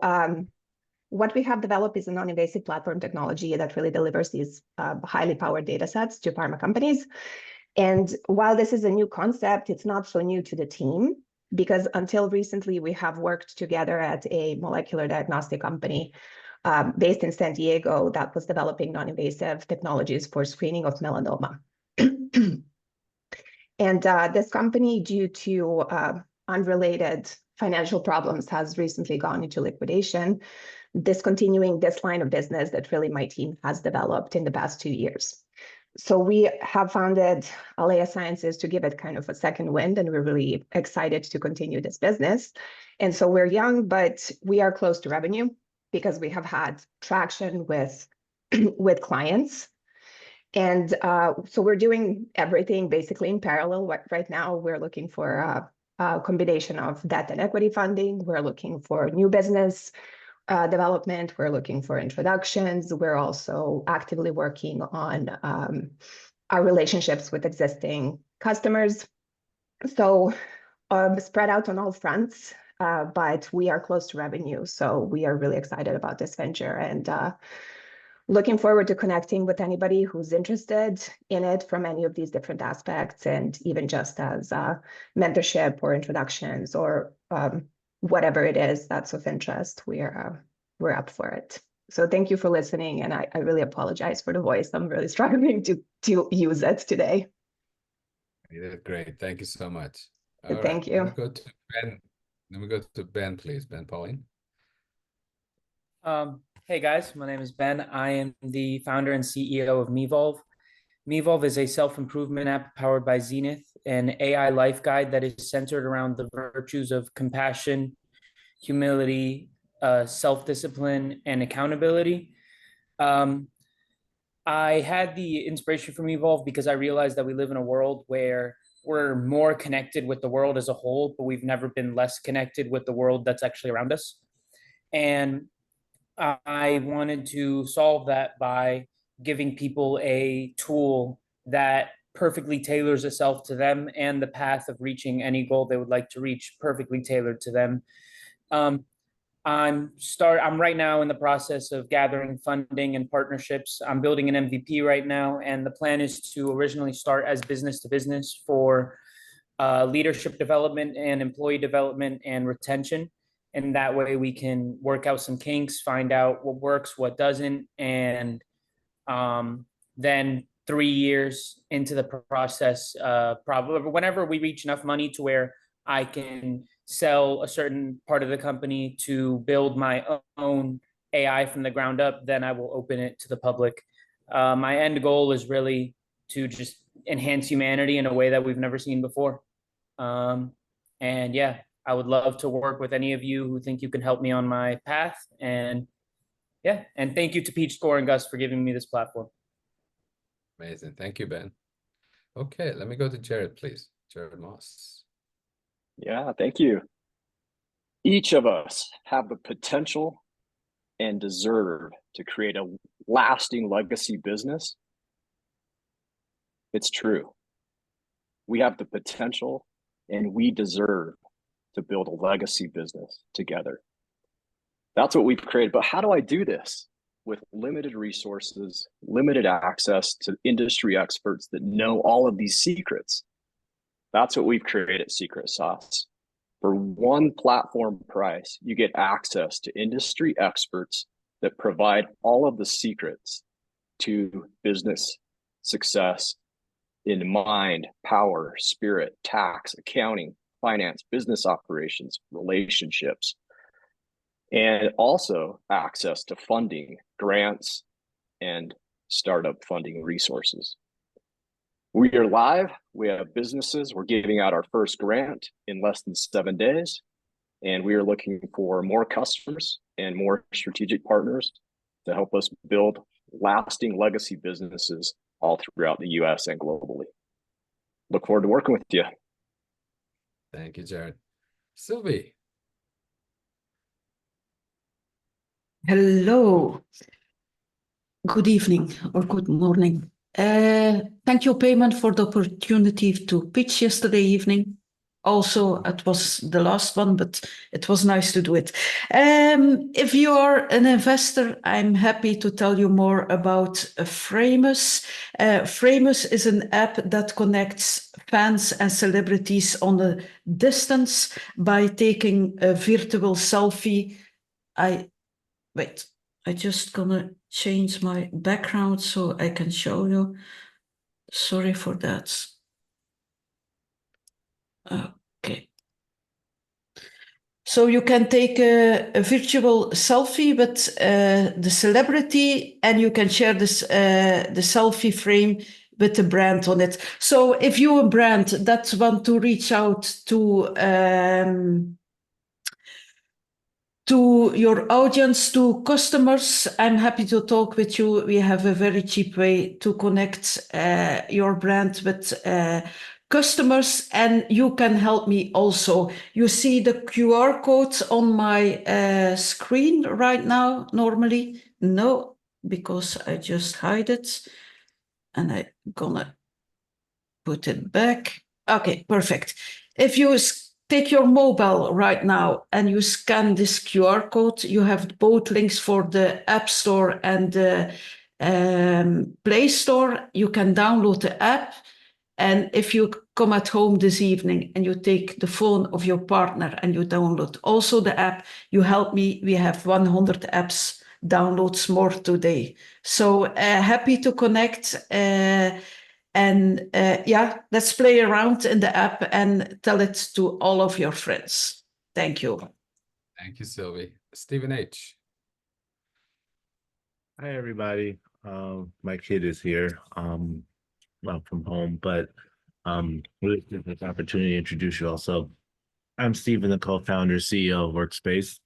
what we have developed is a non-invasive platform technology that really delivers these highly powered data sets to pharma companies. And while this is a new concept, it's not so new to the team, because until recently, we have worked together at a molecular diagnostic company based in San Diego that was developing non-invasive technologies for screening of melanoma. And this company, due to unrelated financial problems, has recently gone into liquidation, discontinuing this line of business that really my team has developed in the past 2 years. So we have founded Alea Sciences to give it kind of a second wind, and we're really excited to continue this business. And so we're young, but we are close to revenue because we have had traction with clients. And so we're doing everything basically in parallel. Right now, we're looking for a combination of debt and equity funding. We're looking for new business development. We're looking for introductions. We're also actively working on our relationships with existing customers. So spread out on all fronts, but we are close to revenue. So we are really excited about this venture and looking forward to connecting with anybody who's interested in it from any of these different aspects, and even just as mentorship or introductions or whatever it is that's of interest, we're up for it. So thank you for listening, and I really apologize for the voice. I'm really struggling to use it today. You did great. Thank you so much. Thank you. Let me go to Ben. Let me go to Ben, please. Ben Pauline. Hey guys, my name is Ben. I am the founder and CEO of Mevolve. Mevolve is a self-improvement app powered by Zenith, an AI life guide that is centered around the virtues of compassion, humility, self-discipline, and accountability. I had the inspiration from Evolve because I realized that we live in a world where we're more connected with the world as a whole, but we've never been less connected with the world that's actually around us. And I wanted to solve that by giving people a tool that perfectly tailors itself to them and the path of reaching any goal they would like to reach perfectly tailored to them. I'm right now in the process of gathering funding and partnerships. I'm building an MVP right now, and the plan is to originally start as business to business for leadership development and employee development and retention. And that way we can work out some kinks, find out what works, what doesn't, and then 3 years into the process, probably whenever we reach enough money to where I can sell a certain part of the company to build my own AI from the ground up, then I will open it to the public. My end goal is really to just enhance humanity in a way that we've never seen before. And yeah, I would love to work with any of you who think you can help me on my path. And yeah, and thank you to Peachscore and Gus for giving me this platform. Amazing. Thank you, Ben. Okay, let me go to Jared, please. Jared Moss. Yeah, thank you. Each of us have the potential and deserve to create a lasting legacy business. It's true. We have the potential and we deserve to build a legacy business together. That's what we've created. But how do I do this? With limited resources, limited access to industry experts that know all of these secrets. That's what we've created, Secret Sauce. For one platform price, you get access to industry experts that provide all of the secrets to business success in mind, power, spirit, tax, accounting, finance, business operations, relationships, and also access to funding, grants, and startup funding resources. We are live. We have businesses. We're giving out our first grant in less than 7 days. And we are looking for more customers and more strategic partners to help us build lasting legacy businesses all throughout the US and globally. Look forward to working with you. Thank you, Jared. Sylvie. Hello. Good evening or good morning. Thank you, Payman, for the opportunity to pitch yesterday evening. Also, it was the last one, but it was nice to do it. If you are an investor, I'm happy to tell you more about Framus. Framus is an app that connects fans and celebrities on a distance by taking a virtual selfie. Wait, I just gonna change my background so I can show you. Sorry for that. Okay. So you can take a virtual selfie with the celebrity, and you can share this the selfie frame with the brand on it. So if you're a brand that want to reach out to your audience, to customers, I'm happy to talk with you. We have a very cheap way to connect your brand with customers, and you can help me also. You see the QR code on my screen right now, normally? No, because I just hide it, and I'm gonna put it back. Okay, perfect. If you take your mobile right now and you scan this QR code, you have both links for the App Store and the Play Store. You can download the app. And if you come at home this evening and you take the phone of your partner and you download also the app, you help me. We have 100 apps downloads more today. So happy to connect. And yeah, let's play around in the app and tell it to all of your friends. Thank you. Thank you, Sylvie. Stephen H. Hi, everybody. My kid is here. from home, but really appreciate this opportunity to introduce you all. So I'm Stephen, the co-founder, CEO of Workspace.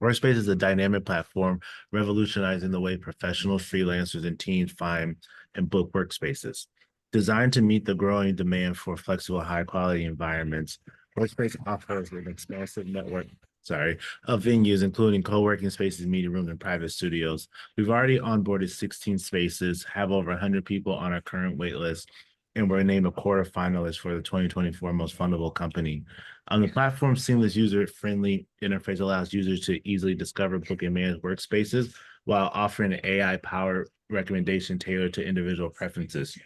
Workspace is a dynamic platform revolutionizing the way professionals, freelancers, and teams find and book workspaces. Designed to meet the growing demand for flexible, high-quality environments, Workspace offers an expansive network of venues, including co-working spaces, meeting rooms, and private studios. We've already onboarded 16 spaces, have over 100 people on our current wait list, and we're named a quarterfinalist for the 2024 Most Fundable Company. The platform's seamless user-friendly interface allows users to easily discover, book, and manage workspaces while offering an AI-powered recommendation tailored to individual preferences.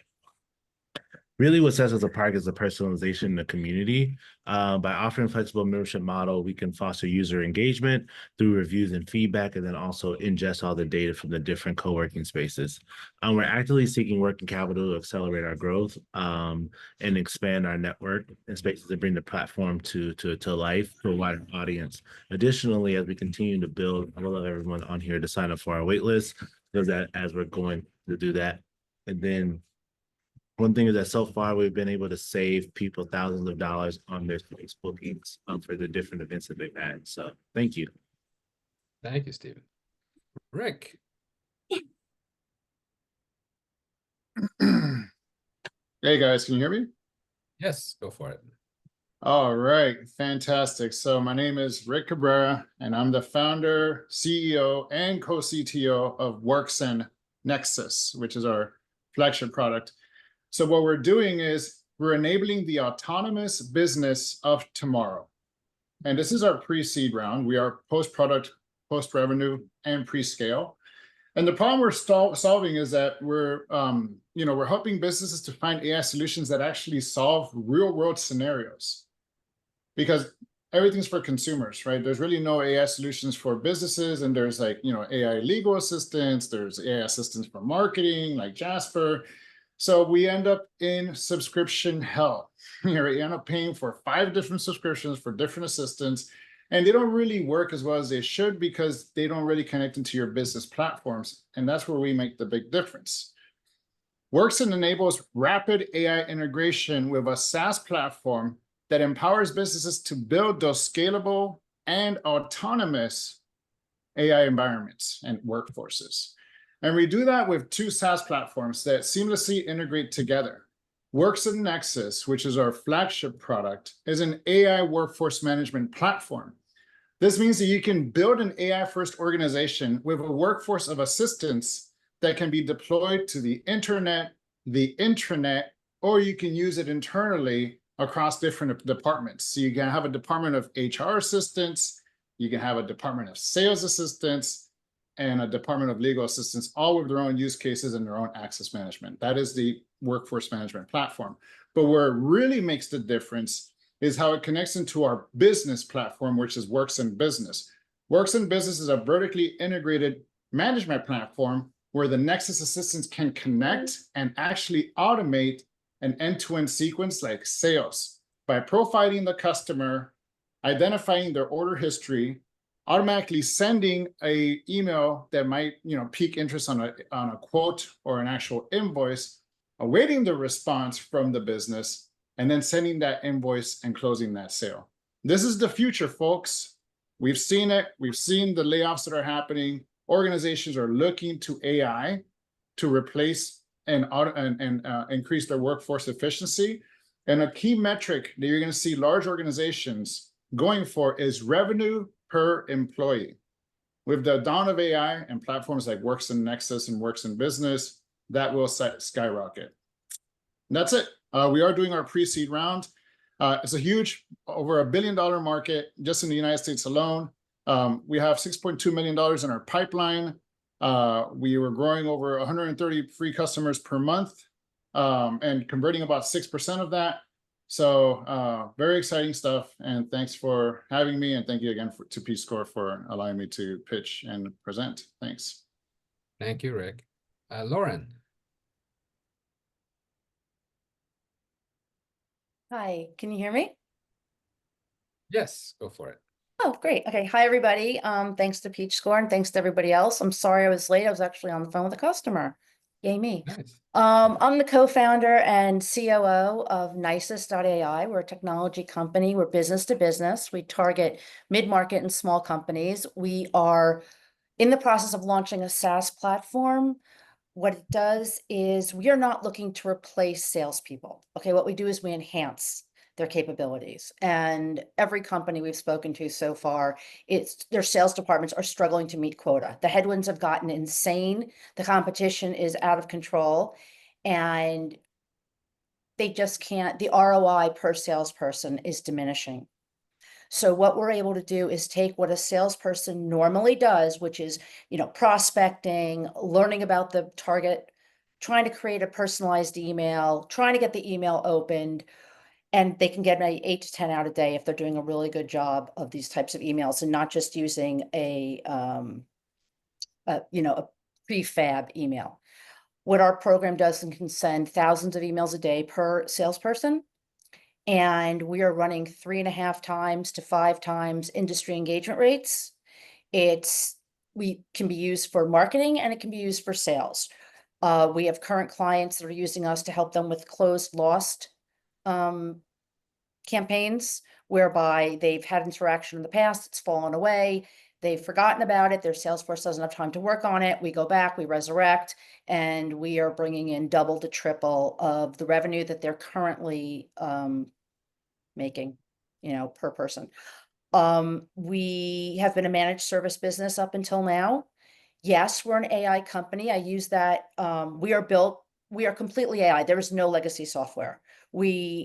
Really, what sets us apart is the personalization in the community. By offering a flexible membership model, we can foster user engagement through reviews and feedback, and then also ingest all the data from the different co-working spaces. We're actively seeking working capital to accelerate our growth and expand our network and spaces to bring the platform to life for a wider audience. Additionally, as we continue to build, I will love everyone on here to sign up for our wait list, so that as we're going to do that. And then one thing is that so far we've been able to save people thousands of dollars on their space bookings for the different events that they've had. So thank you. Thank you, Stephen. Rick. Hey guys, can you hear me? Yes, go for it. All right, fantastic. So my name is Rick Cabrera, and I'm the founder, CEO, and co-CTO of Worksen Nexus, which is our flagship product. So what we're doing is we're enabling the autonomous business of tomorrow. And this is our pre-seed round. We are post-product, post-revenue, and pre-scale. And the problem we're solving is that we're helping businesses to find AI solutions that actually solve real-world scenarios. Because everything's for consumers, right? There's really no AI solutions for businesses, and there's AI legal assistants, there's AI assistants for marketing, like Jasper. So we end up in subscription hell. You end up paying for 5 different subscriptions for different assistants, and they don't really work as well as they should because they don't really connect into your business platforms. And that's where we make the big difference. Worksen enables rapid AI integration with a SaaS platform that empowers businesses to build those scalable and autonomous AI environments and workforces. And we do that with 2 SaaS platforms that seamlessly integrate together. Worksen Nexus, which is our flagship product, is an AI workforce management platform. This means that you can build an AI-first organization with a workforce of assistants that can be deployed to the internet, the intranet, or you can use it internally across different departments. So you can have a department of HR assistants, you can have a department of sales assistants, and a department of legal assistants, all with their own use cases and their own access management. That is the workforce management platform. But where it really makes the difference is how it connects into our business platform, which is Worksen Business. Worksen Business is a vertically integrated management platform where the Nexus assistants can connect and actually automate an end-to-end sequence like sales by profiling the customer, identifying their order history, automatically sending an email that might pique interest on a quote or an actual invoice, awaiting the response from the business, and then sending that invoice and closing that sale. This is the future, folks. We've seen it. We've seen the layoffs that are happening. Organizations are looking to AI to replace and increase their workforce efficiency. And a key metric that you're going to see large organizations going for is revenue per employee. With the dawn of AI and platforms like Worksen Nexus and Worksen Business, that will skyrocket. And that's it. We are doing our pre-seed round. It's a huge, over $1 billion market just in the United States alone. We have $6.2 million in our pipeline. We were growing over 130 free customers per month and converting about 6% of that. So very exciting stuff. And thanks for having me. And thank you again to Peachscore for allowing me to pitch and present. Thanks. Thank you, Rick. Lauren. Hi, can you hear me? Yes, go for it. Oh, great. Okay. Hi, everybody. Thanks to Peachscore and thanks to everybody else. I'm sorry I was late. I was actually on the phone with a customer. Yay, me. Nice. I'm the co-founder and COO of Nisus.ai. We're a technology company. We're business to business. We target mid-market and small companies. We are in the process of launching a SaaS platform. What it does is we are not looking to replace salespeople. Okay, what we do is we enhance their capabilities. And every company we've spoken to so far, their sales departments are struggling to meet quota. The headwinds have gotten insane. The competition is out of control, and they just can't, the ROI per salesperson is diminishing. So what we're able to do is take what a salesperson normally does, which is, prospecting, learning about the target, trying to create a personalized email, trying to get the email opened, and they can get an 8 to 10 out a day if they're doing a really good job of these types of emails and not just using a prefab email. What our program does and can send thousands of emails a day per salesperson. And we are running 3.5 times to 5 times industry engagement rates. We can be used for marketing and it can be used for sales. We have current clients that are using us to help them with closed lost campaigns, whereby they've had interaction in the past, it's fallen away, they've forgotten about it, their sales force doesn't have time to work on it. We go back, we resurrect, and we are bringing in double to triple of the revenue that they're currently making, per person. We have been a managed service business up until now. Yes, we're an AI company. I use that. We are completely AI. There is no legacy software.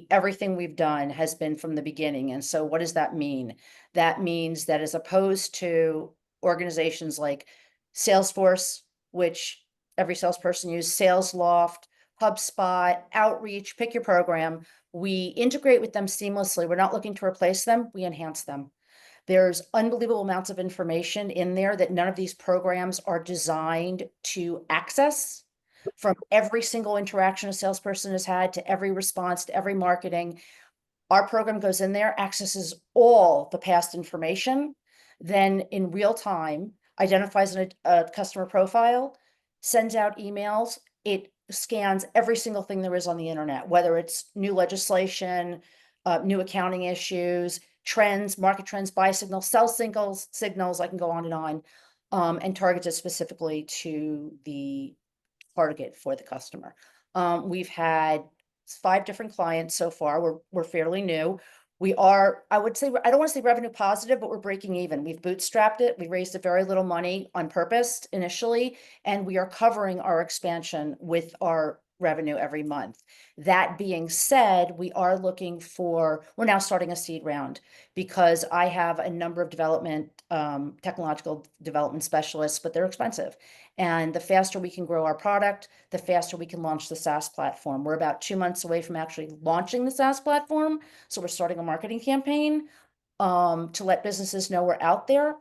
Everything we've done has been from the beginning. And so what does that mean? That means that as opposed to organizations like Salesforce, which every salesperson uses, Salesloft, HubSpot, Outreach, pick your program, we integrate with them seamlessly. We're not looking to replace them, we enhance them. There's unbelievable amounts of information in there that none of these programs are designed to access, from every single interaction a salesperson has had to every response to every marketing. Our program goes in there, accesses all the past information, then in real time identifies a customer profile, sends out emails. It scans every single thing there is on the internet, whether it's new legislation, new accounting issues, trends, market trends, buy signals, sell signals, I can go on, and targets it specifically to the target for the customer. We've had 5 different clients so far. We're fairly new. We are, I would say, I don't want to say revenue positive, but we're breaking even. We've bootstrapped it. We raised very little money on purpose initially, and we are covering our expansion with our revenue every month. That being said, we're now starting a seed round because I have a number of technological development specialists, but they're expensive. And the faster we can grow our product, the faster we can launch the SaaS platform. We're about 2 months away from actually launching the SaaS platform. So we're starting a marketing campaign to let businesses know we're out there.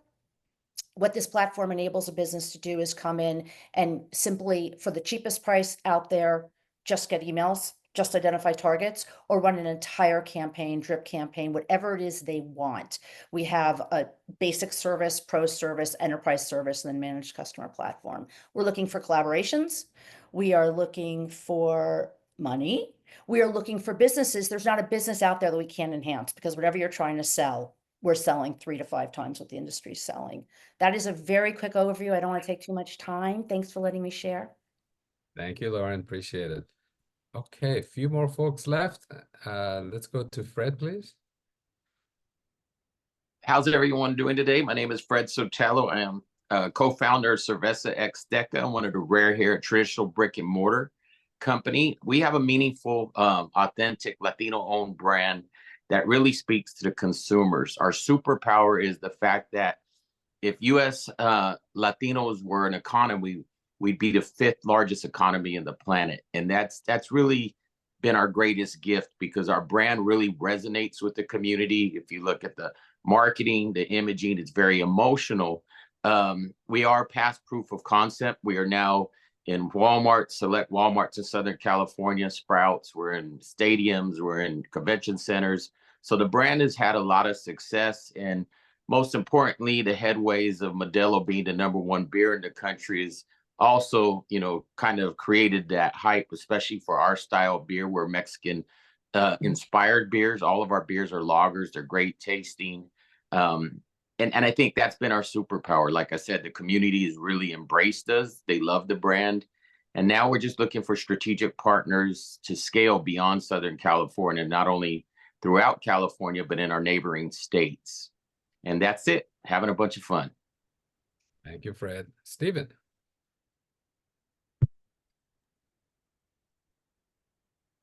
What this platform enables a business to do is come in and simply, for the cheapest price out there, just get emails, just identify targets, or run an entire campaign, drip campaign, whatever it is they want. We have a basic service, pro service, enterprise service, and then managed customer platform. We're looking for collaborations. We are looking for money. We are looking for businesses. There's not a business out there that we can't enhance, because whatever you're trying to sell, we're selling 3 to 5 times what the industry is selling. That is a very quick overview. I don't want to take too much time. Thanks for letting me share. Thank you, Lauren. Appreciate it. Okay, a few more folks left. Let's go to Fred, please. How's everyone doing today? My name is Fred Sotelo. I am co-founder of Cerveza X Deca, one of the rare here traditional brick and mortar company. We have a meaningful, authentic Latino-owned brand that really speaks to the consumers. Our superpower is the fact that if U.S. Latinos were an economy, we'd be the 5th largest economy in the planet. And that's really been our greatest gift, because our brand really resonates with the community. If you look at the marketing, the imaging, it's very emotional. We are past proof of concept. We are now in Walmart, select Walmarts in Southern California, Sprouts. We're in stadiums, we're in convention centers. So the brand has had a lot of success, and most importantly, the headways of Modelo being the #1 beer in the country is also, you know, kind of created that hype, especially for our style of beer. We're Mexican inspired beers. All of our beers are lagers. They're great tasting. And I think that's been our superpower. Like I said, the community has really embraced us. They love the brand. And now we're just looking for strategic partners to scale beyond Southern California, not only throughout California, but in our neighboring states. And that's it. Having a bunch of fun. Thank you, Fred. Stephen.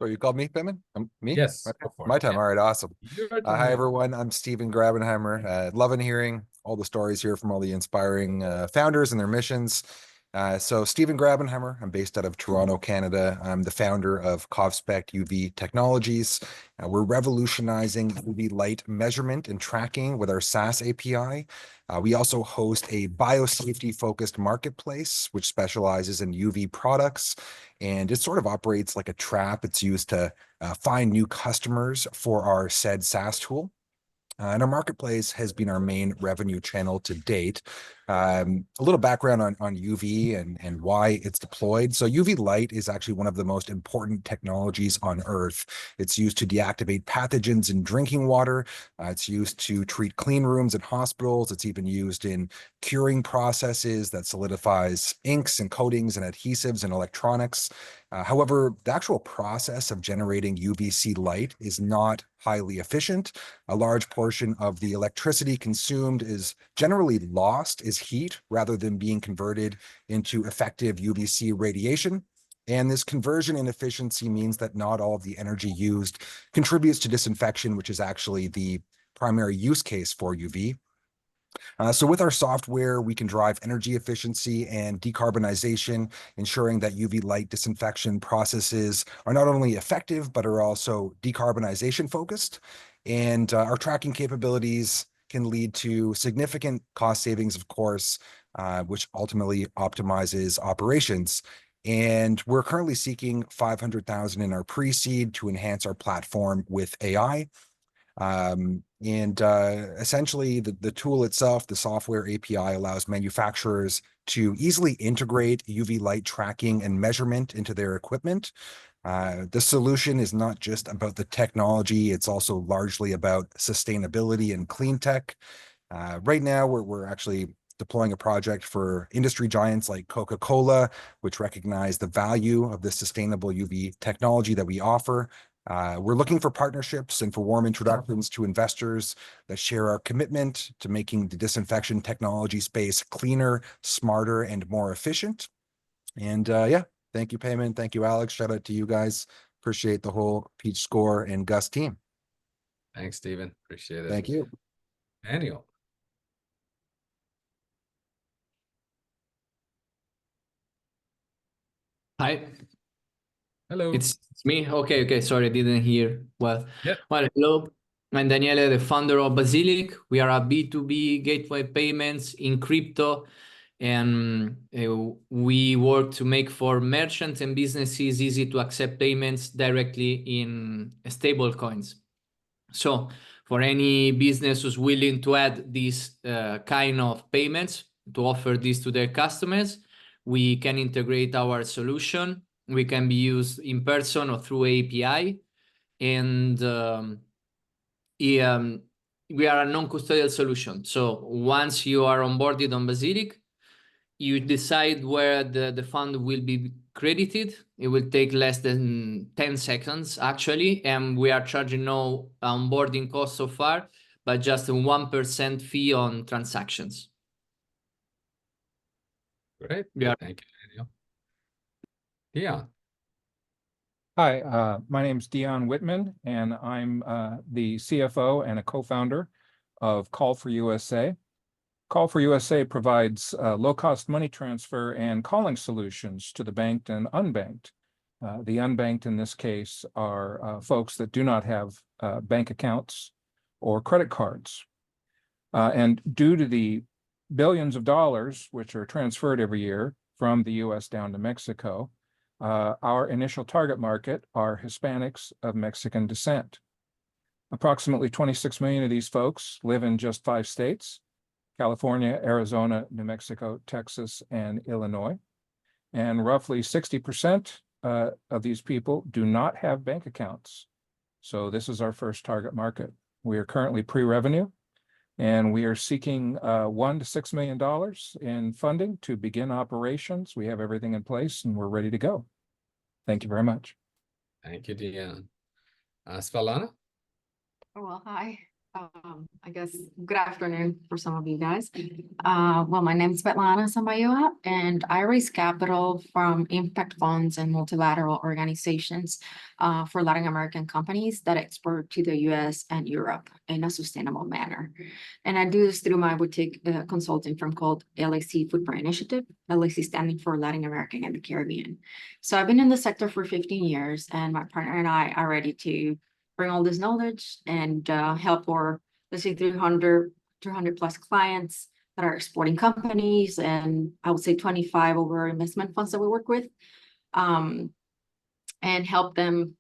So you called me, Pittman? Me? Yes. My time. All right, awesome. Your Hi, turn. everyone. I'm Steven Grabenheimer. Loving hearing all the stories here from all the inspiring founders and their missions. So Steven Grabenheimer, I'm based out of Toronto, Canada. I'm the founder of Covspect UV Technologies. We're revolutionizing UV light measurement and tracking with our SaaS API. We also host a biosafety-focused marketplace, which specializes in UV products, and it sort of operates like a trap. It's used to find new customers for our said SaaS tool. And our marketplace has been our main revenue channel to date. A little background on UV and why it's deployed. So UV light is actually one of the most important technologies on Earth. It's used to deactivate pathogens in drinking water. It's used to treat clean rooms in hospitals. It's even used in curing processes that solidifies inks and coatings and adhesives and electronics. However, the actual process of generating UVC light is not highly efficient. A large portion of the electricity consumed is generally lost as heat rather than being converted into effective UVC radiation. And this conversion inefficiency means that not all of the energy used contributes to disinfection, which is actually the primary use case for UV. So with our software, we can drive energy efficiency and decarbonization, ensuring that UV light disinfection processes are not only effective, but are also decarbonization focused. And our tracking capabilities can lead to significant cost savings, of course, which ultimately optimizes operations. And we're currently seeking $500,000 in our pre-seed to enhance our platform with AI. Essentially, the tool itself, the software API, allows manufacturers to easily integrate UV light tracking and measurement into their equipment. The solution is not just about the technology, it's also largely about sustainability and clean tech. Right now, we're actually deploying a project for industry giants like Coca-Cola, which recognize the value of the sustainable UV technology that we offer. We're looking for partnerships and for warm introductions to investors that share our commitment to making the disinfection technology space cleaner, smarter, and more efficient. And yeah, thank you, Payman. Thank you, Alex. Shout out to you guys. Appreciate the whole Peachscore and Gus team. Thanks, Stephen. Appreciate it. Thank you. Daniel. Hi. Hello. It's me. Okay. Sorry, I didn't hear well. Yeah. Well, hello. I'm Daniele, the founder of Basilic. We are a B2B gateway payments in crypto, and we work to make for merchants and businesses easy to accept payments directly in stable coins. So for any business who's willing to add these kind of payments to offer this to their customers, we can integrate our solution. We can be used in person or through API. And we are a non-custodial solution. So once you are onboarded on Basilic, you decide where the fund will be credited. It will take less than 10 seconds, actually. And we are charging no onboarding cost so far, but just a 1% fee on transactions. Great. Yeah. Thank you, Daniel. Dion. Hi, my name's Dion Whitman, and I'm the CFO and a co-founder of Call for USA. Call for USA provides low-cost money transfer and calling solutions to the banked and unbanked. The unbanked in this case are folks that do not have bank accounts or credit cards. And due to the billions of dollars which are transferred every year from the US down to Mexico, our initial target market are Hispanics of Mexican descent. Approximately 26 million of these folks live in just 5 states: California, Arizona, New Mexico, Texas, and Illinois. And roughly 60% of these people do not have bank accounts. So this is our first target market. We are currently pre-revenue, and we are seeking $1 to $6 million in funding to begin operations. We have everything in place and we're ready to go. Thank you very much. Thank you, Dion. Svetlana? Well, hi. I guess good afternoon for some of you guys. Well, my name is Svetlana Sambayeva, and I raise capital from impact funds and multilateral organizations for Latin American companies that export to the US and Europe in a sustainable manner. And I do this through my boutique consulting firm called LAC Footprint Initiative, LAC standing for Latin American and the Caribbean. So I've been in the sector for 15 years, and my partner and I are ready to bring all this knowledge and help our, let's say, 300 plus clients that are exporting companies, and I would say 25 over investment funds that we work with, and help them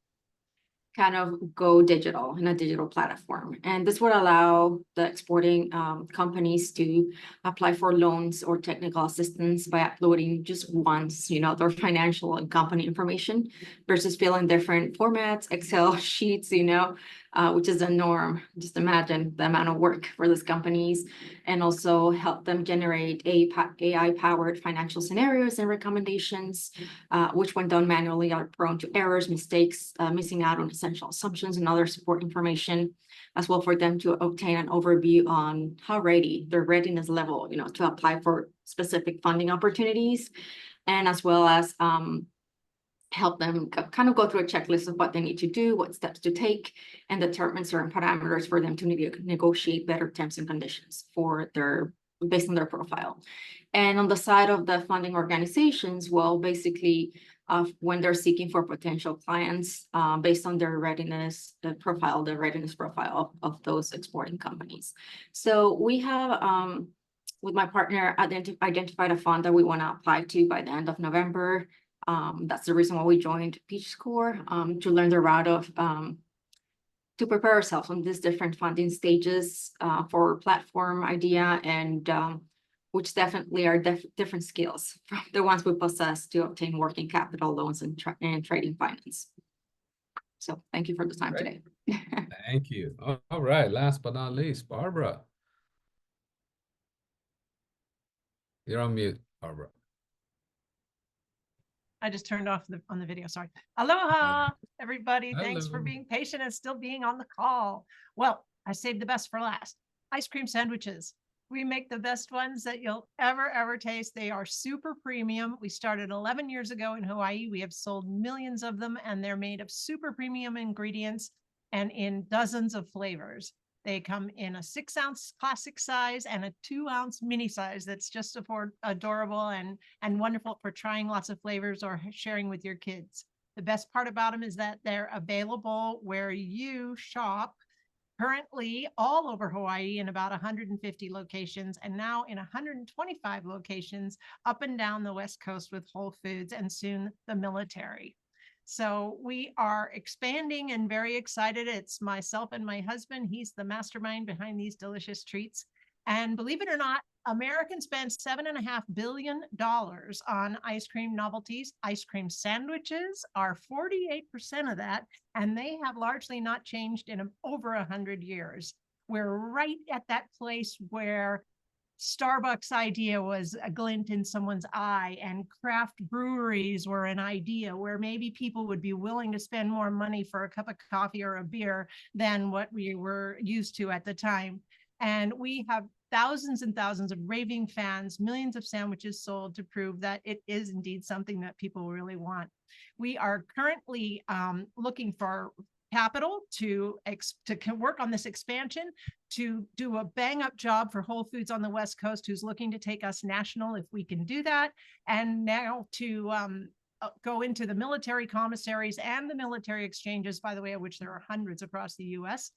kind of go digital in a digital platform. And this would allow the exporting companies to apply for loans or technical assistance by uploading just once, you know, their financial and company information versus filling different formats, Excel sheets, you know, which is a norm. Just imagine the amount of work for these companies, and also help them generate AI-powered financial scenarios and recommendations, which when done manually are prone to errors, mistakes, missing out on essential assumptions and other support information, as well for them to obtain an overview on how ready, their readiness level, you know, to apply for specific funding opportunities, and as well as help them kind of go through a checklist of what they need to do, what steps to take, and determine certain parameters for them to negotiate better terms and conditions for their, based on their profile. And on the side of the funding organizations, well, basically, when they're seeking for potential clients, based on their readiness, the readiness profile of those exporting companies. So we have, with my partner, identified a fund that we want to apply to by the end of November. That's the reason why we joined Peachscore, to learn the route of, to prepare ourselves on these different funding stages for platform idea, and which definitely are different skills from the ones we possess to obtain working capital loans and trading finance. So thank you for the time today. Thank you. All right, last but not least, Barbara. You're on mute, Barbara. I just turned off on the video, sorry. Aloha, everybody. Hello. Thanks for being patient and still being on the call. Well, I saved the best for last. Ice cream sandwiches. We make the best ones that you'll ever taste. They are super premium. We started 11 years ago in Hawaii. We have sold millions of them, and they're made of super premium ingredients and in dozens of flavors. They come in a 6-ounce classic size and a 2-ounce mini size that's just adorable and wonderful for trying lots of flavors or sharing with your kids. The best part about them is that they're available where you shop, currently all over Hawaii in about 150 locations, and now in 125 locations up and down the West Coast with Whole Foods and soon the military. So we are expanding and very excited. It's myself and my husband. He's the mastermind behind these delicious treats. And believe it or not, Americans spend $7.5 billion on ice cream novelties. Ice cream sandwiches are 48% of that, and they have largely not changed in over 100 years. We're right at that place where Starbucks idea was a glint in someone's eye, and craft breweries were an idea where maybe people would be willing to spend more money for a cup of coffee or a beer than what we were used to at the time. And we have thousands and thousands of raving fans, millions of sandwiches sold to prove that it is indeed something that people really want. We are currently looking for capital to work on this expansion, to do a bang up job for Whole Foods on the West Coast, who's looking to take us national if we can do that. And now to go into the military commissaries and the military exchanges, by the way, of which there are hundreds across the US,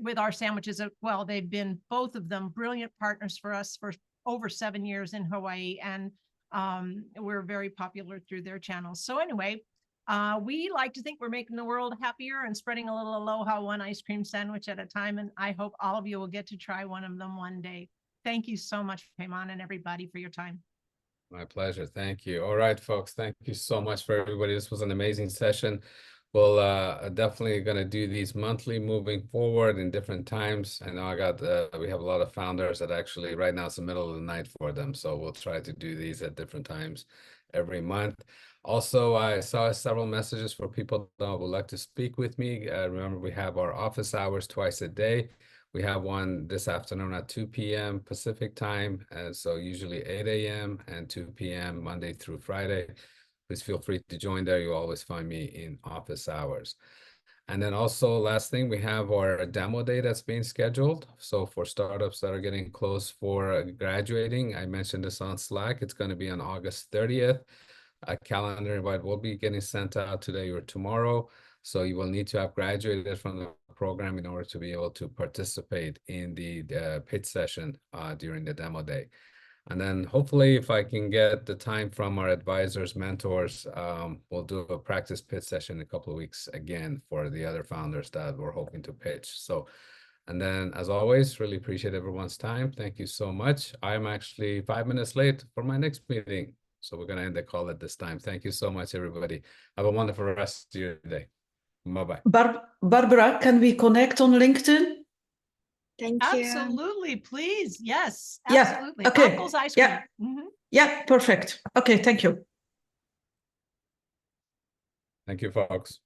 with our sandwiches as well. They've been, both of them, brilliant partners for us for over 7 years in Hawaii, and we're very popular through their channels. So anyway, we like to think we're making the world happier and spreading a little aloha one ice cream sandwich at a time, and I hope all of you will get to try one of them one day. Thank you so much, Payman, and everybody for your time. My pleasure. Thank you. All right, folks. Thank you so much for everybody. This was an amazing session. We'll definitely going to do these monthly moving forward in different times. I know we have a lot of founders that actually right now it's the middle of the night for them. So we'll try to do these at different times every month. Also, I saw several messages for people that would like to speak with me. Remember, we have our office hours twice a day. We have one this afternoon at 2 p.m. Pacific time, and so usually 8 a.m. and 2 p.m. Monday through Friday. Please feel free to join there. You always find me in office hours. And then also, last thing, we have our demo day that's being scheduled. So for startups that are getting close for graduating, I mentioned this on Slack. It's going to be on August 30th. A calendar invite will be getting sent out today or tomorrow. So you will need to have graduated from the program in order to be able to participate in the pitch session during the demo day. And then hopefully if I can get the time from our advisors, mentors, we'll do a practice pitch session in a couple of weeks again for the other founders that we're hoping to pitch. So, and then as always, really appreciate everyone's time. Thank you so much. I'm actually 5 minutes late for my next meeting. So we're going to end the call at this time. Thank you so much, everybody. Have a wonderful rest of your day. Bye-bye. Barbara, can we connect on LinkedIn? Thank you. Absolutely, please. Yes, Yeah, absolutely. okay. Uncle's ice cream. Yeah. Yeah, perfect. Okay, thank you. Thank you, folks.